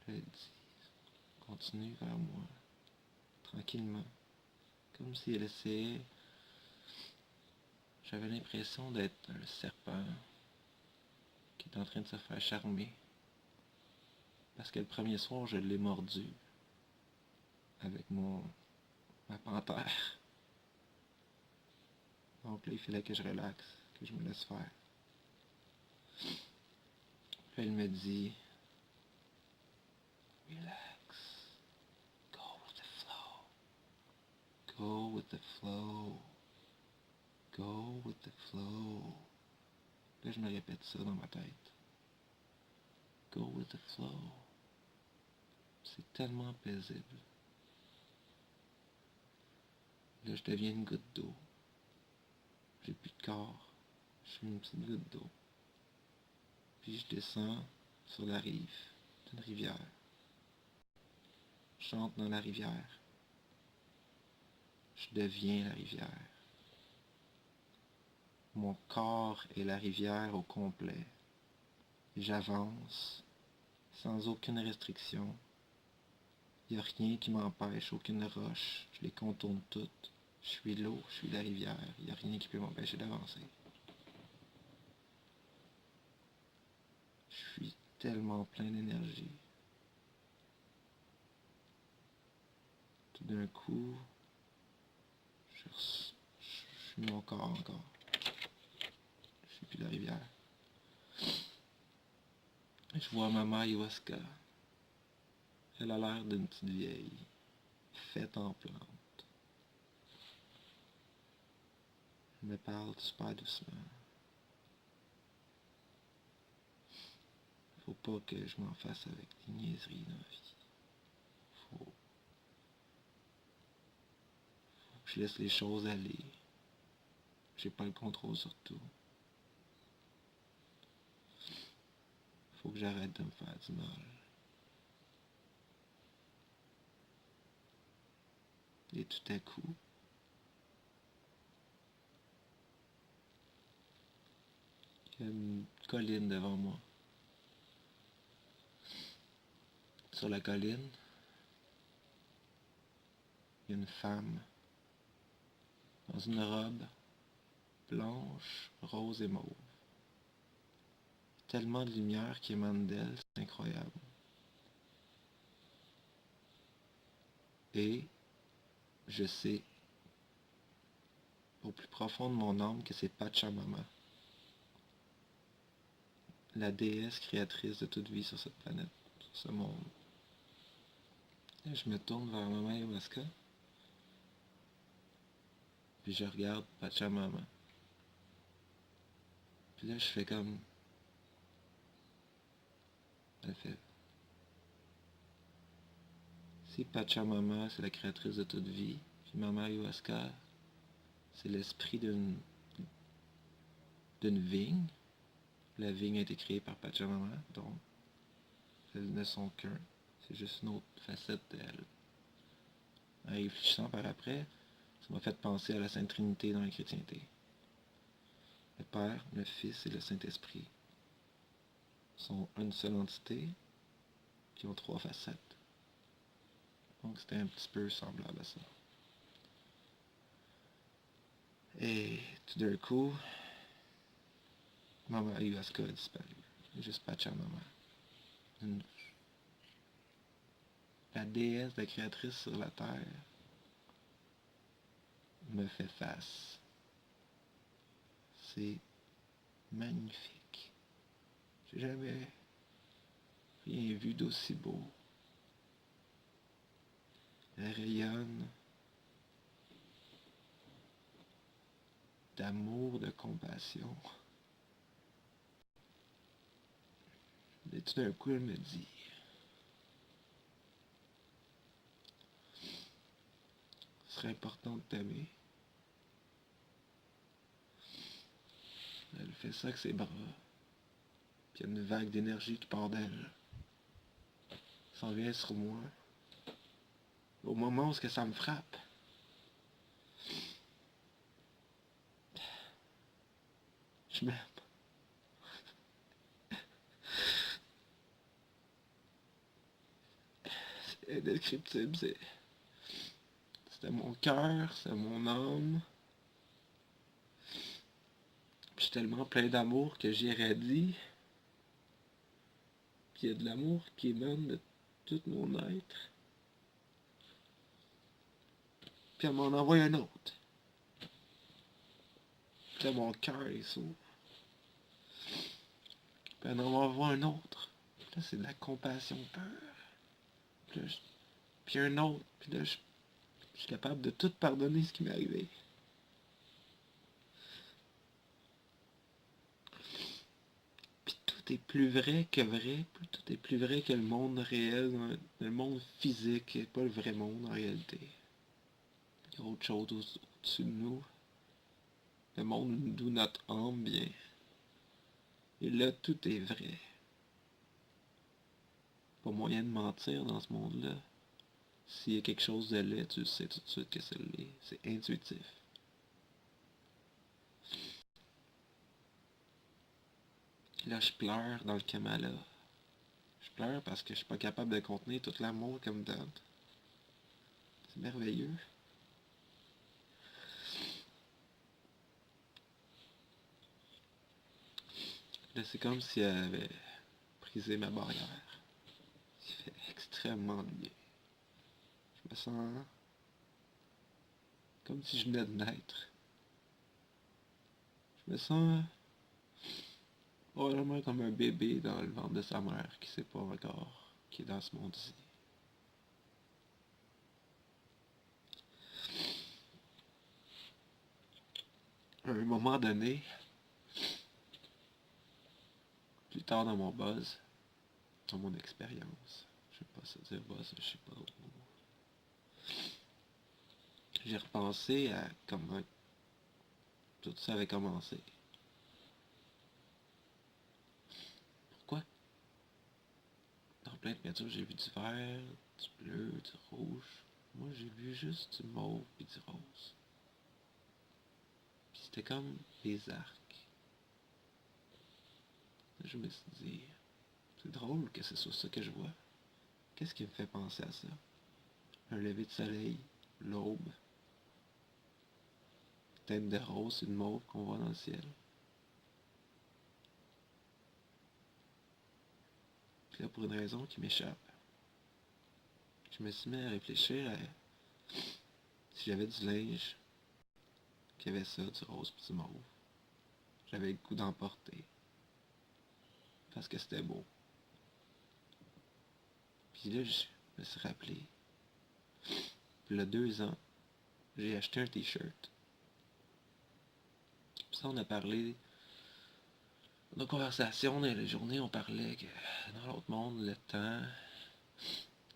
Elle dit, continue vers moi. Tranquillement. Comme si elle essayait. J'avais l'impression d'être un serpent qui est en train de se faire charmer. Parce que le premier soir, je l'ai mordu avec ma panthère. Donc là, il fallait que je relaxe, que je me laisse faire. Puis elle me dit, relax, go with the flow, go with the flow, go with the flow. Là, je me répète ça dans ma tête. go with the flow. C'est tellement paisible. Là, je deviens une goutte d'eau. J'ai plus de corps. Je suis une petite goutte d'eau. Puis je descends sur la rive d'une rivière. Je chante dans la rivière. Je deviens la rivière. Mon corps est la rivière au complet. Et j'avance sans aucune restriction. Il n'y a rien qui m'empêche, aucune roche. Je les contourne toutes. Je suis l'eau, je suis la rivière. Il n'y a rien qui peut m'empêcher d'avancer. Je suis tellement plein d'énergie. Tout d'un coup, je suis mon corps encore. Je suis plus la rivière. Je vois maman ayahuasca. Elle a l'air d'une petite vieille, faite en plante. Elle me parle super doucement. Faut pas que je m'en fasse avec des niaiseries dans la vie. Faut que je laisse les choses aller. J'ai pas le contrôle sur tout. Faut que j'arrête de me faire du mal. Et tout à coup, il y a une colline devant moi. Sur la colline, il y a une femme dans une robe blanche, rose et mauve. Tellement de lumière qui émane d'elle, c'est incroyable. Et je sais, au plus profond de mon âme, que c'est Pachamama, la déesse créatrice de toute vie sur cette planète, sur ce monde. Et je me tourne vers Maman Ayahuasca, puis je regarde Pachamama. Puis là, je fais comme... Elle fait... Si Pachamama, c'est la créatrice de toute vie, puis Maman Ayahuasca, c'est l'esprit d'une vigne. La vigne a été créée par Pachamama, donc elles ne sont qu'un. C'est juste une autre facette d'elle. En réfléchissant par après, ça m'a fait penser à la Sainte Trinité dans la chrétienté. Le Père, le Fils et le Saint-Esprit sont une seule entité qui ont trois facettes. Donc c'était un petit peu semblable à ça. Et tout d'un coup, Maman Ayahuasca a disparu. Juste Pachamama. La déesse, la créatrice sur la terre, me fait face. C'est magnifique. J'ai jamais rien vu d'aussi beau. Elle rayonne d'amour, de compassion. Et tout d'un coup, elle me dit, ce serait important de t'aimer. Elle fait ça avec ses bras. Puis il y a une vague d'énergie qui part d'elle. S'en vient sur moi. Au moment où ça me frappe, je m'aime. C'est indescriptible, c'était mon cœur, c'est mon âme. Puis je suis tellement plein d'amour que j'irradie. Puis il y a de l'amour qui émane de tout mon être. Puis elle m'en envoie un autre. Puis là, mon cœur il s'ouvre. Puis elle en envoie un autre. Puis là, c'est de la compassion pure. Puis un autre. Puis là, je suis capable de tout pardonner ce qui m'est arrivé. Puis tout tout est plus vrai que vrai, tout est plus vrai que le monde réel, le monde physique, et pas le vrai monde en réalité. Il y a autre chose au-dessus de nous, le monde d'où notre âme vient. Et là, tout est vrai. Pas moyen de mentir dans ce monde-là. S'il y a quelque chose de laid, tu sais tout de suite que c'est laid. C'est intuitif. Là, je pleure dans le Kamala. Je pleure parce que je suis pas capable de contenir tout l'amour comme Dante. C'est merveilleux. Là, c'est comme si elle avait brisé ma barrière. Ça fait extrêmement bien. Je me sens comme si je venais de naître. Je me sens probablement comme un bébé dans le ventre de sa mère qui sait pas encore qui est dans ce monde-ci. À un moment donné, plus tard dans mon buzz, dans mon expérience, je sais pas si dire buzz, je sais pas où. J'ai repensé à comment tout ça avait commencé. Pourquoi dans plein de peintures j'ai vu du vert, du bleu, du rouge. Moi j'ai vu juste du mauve et du rose. Puis c'était comme des arcs. Là, je me suis dit, c'est drôle que ce soit ça que je vois. Qu'est-ce qui me fait penser à ça? Un lever de soleil, l'aube, teinte de rose et de mauve qu'on voit dans le ciel. Puis là, pour une raison qui m'échappe, je me suis mis à réfléchir à si j'avais du linge, qu'il y avait ça, du rose et du mauve. J'avais le goût d'en porter. Parce que c'était beau. Puis là, je me suis rappelé. Puis là, 2 ans, j'ai acheté un t-shirt. Puis ça, on a parlé. Dans nos conversations, dans les journées, on parlait que dans l'autre monde,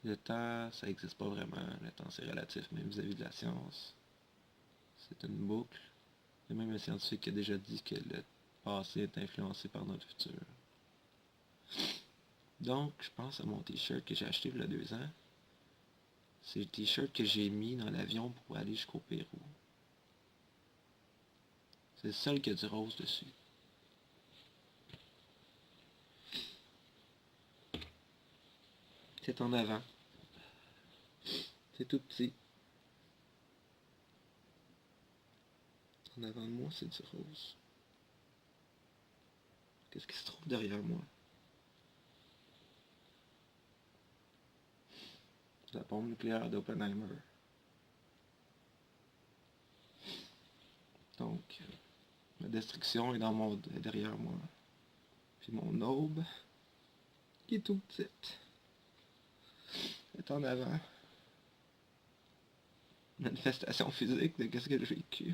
le temps, ça n'existe pas vraiment. Le temps, c'est relatif, même vis-à-vis de la science. C'est une boucle. Il y a même un scientifique qui a déjà dit que le passé est influencé par notre futur. Donc, je pense à mon t-shirt que j'ai acheté il y a 2 ans. C'est le t-shirt que j'ai mis dans l'avion pour aller jusqu'au Pérou. C'est le seul qui a du rose dessus. C'est en avant. C'est tout petit. En avant de moi, c'est du rose. Qu'est-ce qui se trouve derrière moi? La bombe nucléaire d'Oppenheimer. Donc, ma destruction est derrière moi. Puis mon aube, qui est tout petite, est en avant. Manifestation physique de qu'est-ce que j'ai vécu.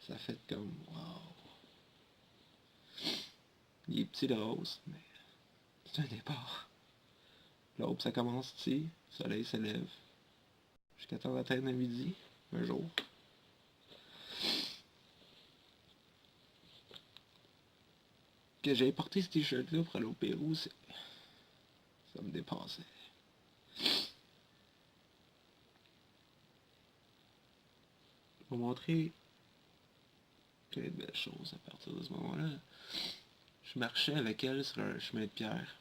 Ça fait comme, wow. Il est petit le rose, mais c'est un départ. L'aube, ça commence ici, le soleil se lève. Jusqu'à temps d'atteindre à midi, un jour. Que j'avais porté ce t-shirt-là pour aller au Pérou, ça me dépassait. Je vais montrer plein de belles choses à partir de ce moment-là. Je marchais avec elle sur un chemin de pierre.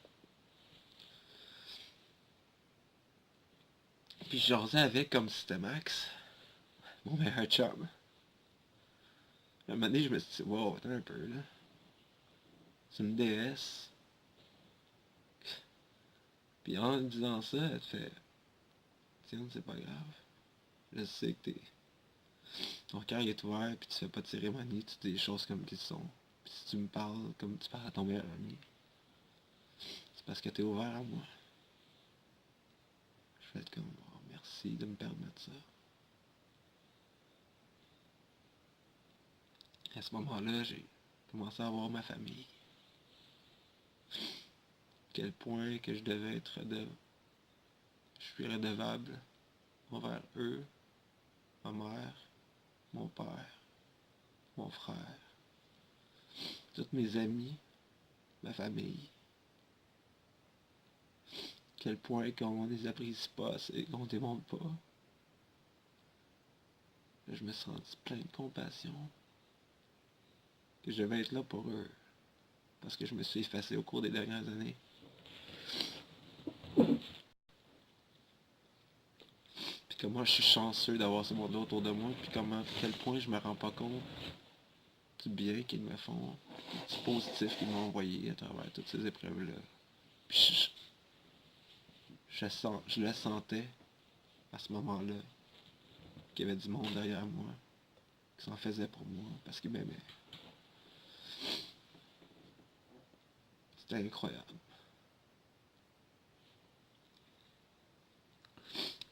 Puis je jasais avec comme si c'était Max, mon meilleur chum. À un moment donné, je me suis dit, wow, attends un peu là. C'est une déesse. Puis en disant ça, elle te fait, tiens, c'est pas grave. Je sais que ton cœur est ouvert, puis tu fais pas de cérémonie, tu dis des choses comme qu'ils sont. Puis si tu me parles comme tu parles à ton meilleur ami, c'est parce que t'es ouvert à moi. Je vais être comme, oh, merci de me permettre ça. À ce moment-là, j'ai commencé à voir ma famille. quel point que je devais être je suis redevable envers eux, ma mère, mon père, mon frère, tous mes amis, ma famille. Quel point qu'on les apprécie pas assez, qu'on démontre pas. Là, je me sens plein de compassion. Que je vais être là pour eux. Parce que je me suis effacé au cours des dernières années. Puis comment je suis chanceux d'avoir ce monde-là autour de moi. Puis comment, à quel point je me rends pas compte du bien qu'ils me font. Du positif qu'ils m'ont envoyé à travers toutes ces épreuves-là. Puis je le sentais à ce moment-là. Qu'il y avait du monde derrière moi. Qui s'en faisait pour moi. Parce qu'ils m'aimaient. C'était incroyable.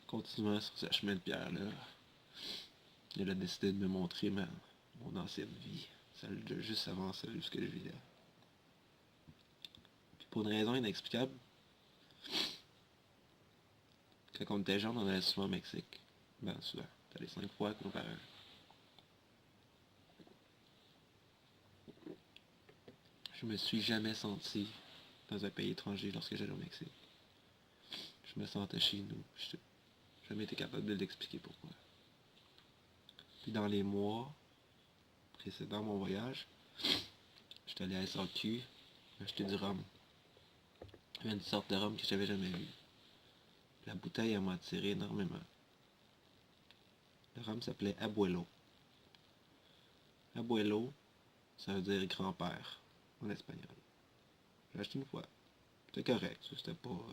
Continuant sur ce chemin de pierre-là, il a décidé de me montrer mon ancienne vie, celle de juste avant celle que je vivais. Puis pour une raison inexplicable, quand on était jeune, on allait souvent au Mexique. Ben souvent, t'allais 5 fois avec nos parents. Je me suis jamais senti dans un pays étranger lorsque j'allais au Mexique. Je me sentais chez nous. Je n'ai jamais été capable de l'expliquer pourquoi. Puis dans les mois précédant mon voyage, j'étais allé à SAQ acheter du rhum. Il y avait une sorte de rhum que j'avais jamais vue. La bouteille, elle m'a attiré énormément. Le rhum s'appelait Abuelo. Abuelo, ça veut dire grand-père en espagnol. J'ai acheté une fois. C'était correct, c'était pas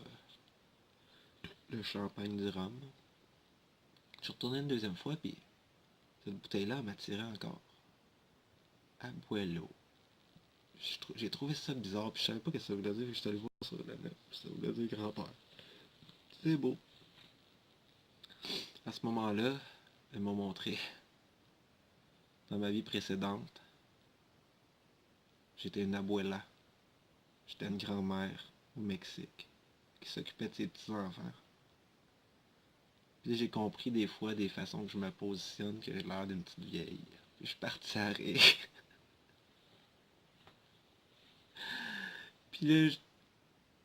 le champagne du rhum. Je suis retourné une deuxième fois, puis cette bouteille-là m'attirait encore. Abuelo. J'ai trouvé ça bizarre, puis je savais pas ce que ça voulait dire, je suis allé voir sur la net, ça voulait dire grand-père. C'est beau. À ce moment-là, elle m'a montré, dans ma vie précédente, j'étais une abuela. J'étais une grand-mère au Mexique, qui s'occupait de ses petits-enfants. Puis j'ai compris des fois des façons que je me positionne, que j'ai l'air d'une petite vieille. Puis je suis parti à rire. Puis là,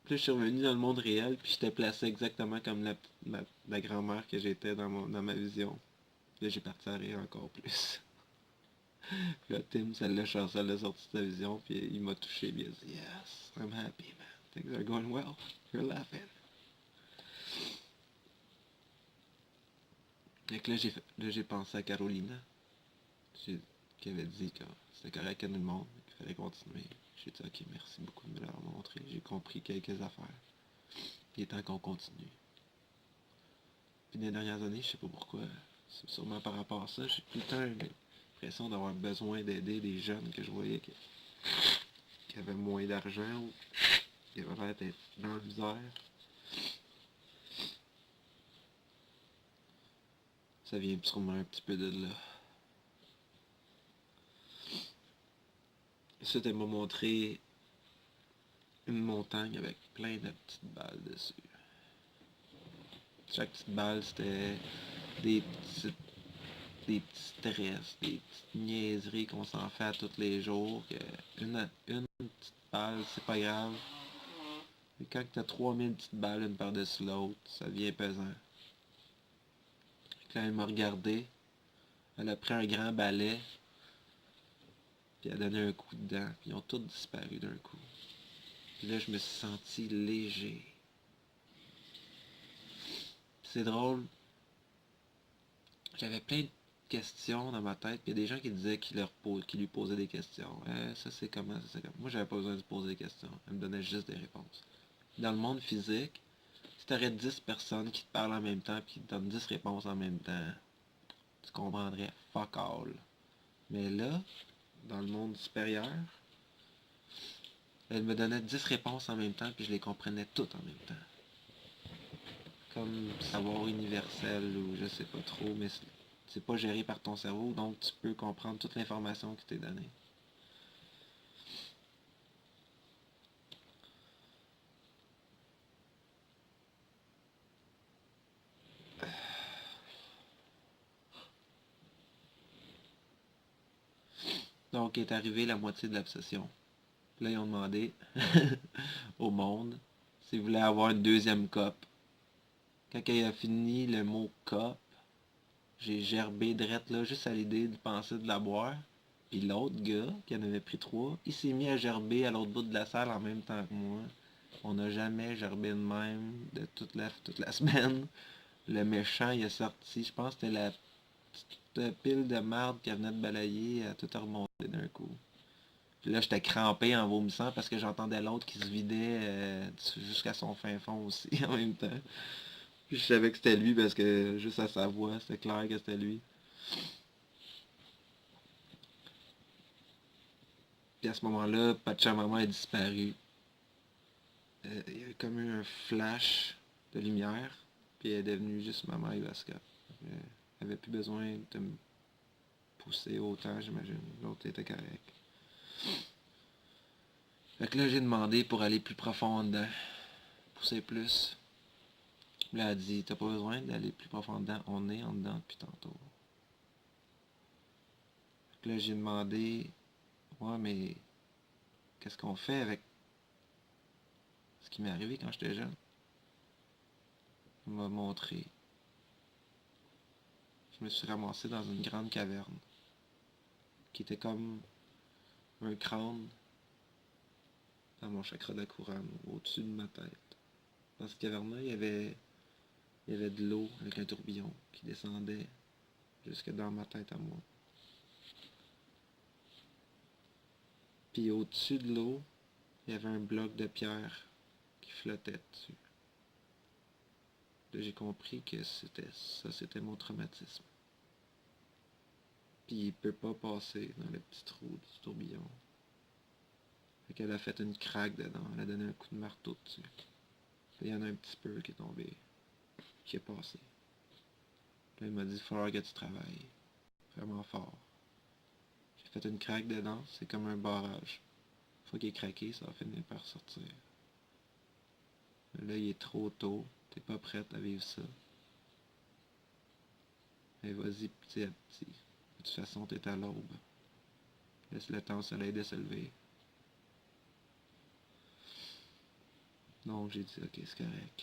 je suis revenu dans le monde réel, puis j'étais placé exactement comme la grand-mère que j'étais dans ma vision. Puis là, j'ai parti à rire encore plus. Puis là, Tim, ça l'a sorti de sa vision, puis il m'a touché, puis il a dit « Yes, I'm happy, man. Things are going well. You're laughing. » Donc là, j'ai pensé à Carolina, qui avait dit que c'était correct à tout le monde, qu'il fallait continuer. J'ai dit « Ok, merci beaucoup de me l'avoir montré. J'ai compris quelques affaires. Il est temps qu'on continue. » Puis les dernières années, je sais pas pourquoi, c'est sûrement par rapport à ça, j'ai tout le temps l'impression d'avoir besoin d'aider des jeunes que je voyais qui avaient moins d'argent ou qui avaient l'air d'être dans la misère. Ça vient sûrement un petit peu de là. Ensuite, elle m'a montré une montagne avec plein de petites balles dessus. Chaque petite balle, c'était des petits stress, des petites niaiseries qu'on s'en fait à tous les jours. Une petite balle, c'est pas grave. Mais quand t'as 3000 petites balles une par-dessus l'autre, ça devient pesant. Quand elle m'a regardé, elle a pris un grand balai, puis elle a donné un coup dedans, puis ils ont tous disparu d'un coup. Puis là, je me suis senti léger. C'est drôle. J'avais plein de questions dans ma tête, puis il y a des gens qui disaient qu'ils lui posaient des questions. Ça c'est comment, ça c'est comment. Moi, j'avais pas besoin de poser des questions. Elle me donnait juste des réponses. Dans le monde physique, si tu aurais 10 personnes qui te parlent en même temps, puis qui te donnent 10 réponses en même temps, tu comprendrais fuck all. Mais là, dans le monde supérieur, elle me donnait 10 réponses en même temps, puis je les comprenais toutes en même temps. Comme savoir universel, ou je sais pas trop, mais c'est pas géré par ton cerveau, donc tu peux comprendre toute l'information qui t'est donnée. Donc est arrivé la moitié de l'obsession. Là, ils ont demandé au monde s'ils voulaient avoir une deuxième coupe. Quand il a fini le mot coupe, j'ai gerbé drette là, juste à l'idée de penser de la boire. Puis l'autre gars, qui en avait pris 3, il s'est mis à gerber à l'autre bout de la salle en même temps que moi. On n'a jamais gerbé de même de toute la semaine. Le méchant, il est sorti. Je pense que c'était la petite pile de marde qui venait de balayer à tout remonter d'un coup. Puis là, j'étais crampé en vomissant parce que j'entendais l'autre qui se vidait jusqu'à son fin fond aussi en même temps. Puis je savais que c'était lui parce que juste à sa voix, c'était clair que c'était lui. Puis à ce moment-là, Pachamama a disparu. Il y a comme eu un flash de lumière, puis elle est devenue juste Mama Ayahuasca. Elle avait plus besoin de me pousser autant, j'imagine. L'autre était correct. Fait que là, j'ai demandé pour aller plus profond dedans, pousser plus. Là, elle a dit, t'as pas besoin d'aller plus profond dedans, on est en dedans depuis tantôt. Fait que là, j'ai demandé, ouais, mais qu'est-ce qu'on fait avec ce qui m'est arrivé quand j'étais jeune? Elle m'a montré. Je me suis ramassé dans une grande caverne qui était comme un crâne dans mon chakra d'Akuran, au-dessus de ma tête. Dans cette caverne-là, il y avait de l'eau avec un tourbillon qui descendait jusque dans ma tête à moi. Puis au-dessus de l'eau, il y avait un bloc de pierre qui flottait dessus. Là, j'ai compris que c'était mon traumatisme. Puis il peut pas passer dans le petit trou du tourbillon. Fait qu'elle a fait une craque dedans, elle a donné un coup de marteau dessus. Puis il y en a un petit peu qui est tombé, qui est passé. Puis il m'a dit, il va falloir que tu travailles vraiment fort. J'ai fait une craque dedans, c'est comme un barrage. Une fois qu'il est craqué, ça va finir par sortir. Mais là, il est trop tôt, t'es pas prête à vivre ça. Mais vas-y petit à petit. De toute façon, t'es à l'aube. Laisse le temps au soleil de se lever. Donc j'ai dit, ok, c'est correct.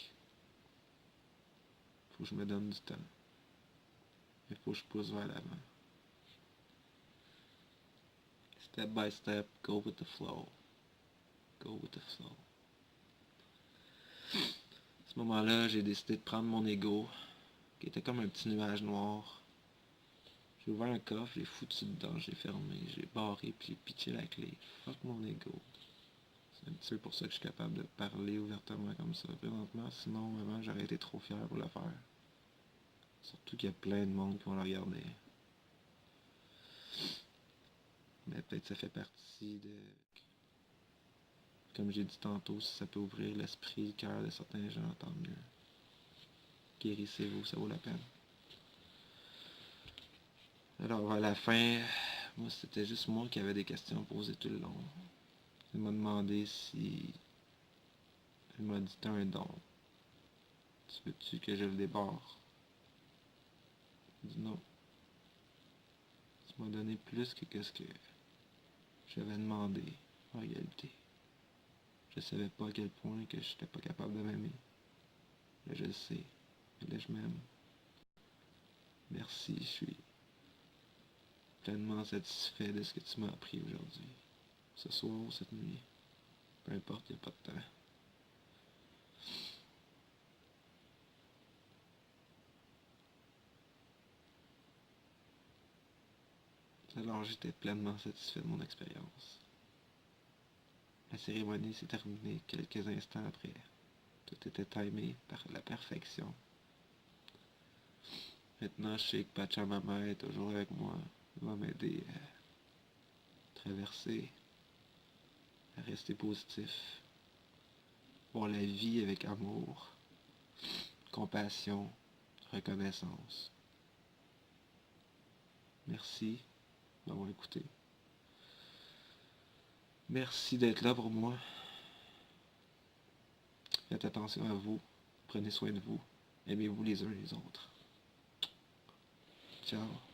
Faut que je me donne du temps. Il faut que je pousse vers l'avant. Step by step, go with the flow. Go with the flow. À ce moment-là, j'ai décidé de prendre mon ego, qui était comme un petit nuage noir. J'ai ouvert un coffre, j'ai foutu dedans, j'ai fermé, j'ai barré, puis j'ai pitché la clé. Fuck mon ego. C'est un petit peu pour ça que je suis capable de parler ouvertement comme ça présentement. Sinon, avant, j'aurais été trop fier pour le faire. Surtout qu'il y a plein de monde qui vont le regarder. Mais peut-être ça fait partie de... Comme j'ai dit tantôt, si ça peut ouvrir l'esprit, le cœur de certains gens, tant mieux. Guérissez-vous, ça vaut la peine. Alors, à la fin, moi, c'était juste moi qui avait des questions posées tout le long. Elle m'a demandé si... Elle m'a dit, t'as un don. Tu veux-tu que je le débarre? J'ai dit non. Tu m'as donné plus que qu'est-ce que j'avais demandé, en réalité. Je savais pas à quel point que j'étais pas capable de m'aimer. Là, je le sais. Là, je m'aime. Merci, je suis pleinement satisfait de ce que tu m'as appris aujourd'hui. Ce soir ou cette nuit. Peu importe, il n'y a pas de temps. Alors j'étais pleinement satisfait de mon expérience. La cérémonie s'est terminée quelques instants après. Tout était timé par la perfection. Maintenant, je sais que Pachamama est toujours avec moi. Il va m'aider à traverser, à rester positif, voir la vie avec amour, compassion, reconnaissance. Merci d'avoir écouté. Merci d'être là pour moi. Faites attention à vous. Prenez soin de vous. Aimez-vous les uns les autres. Ciao.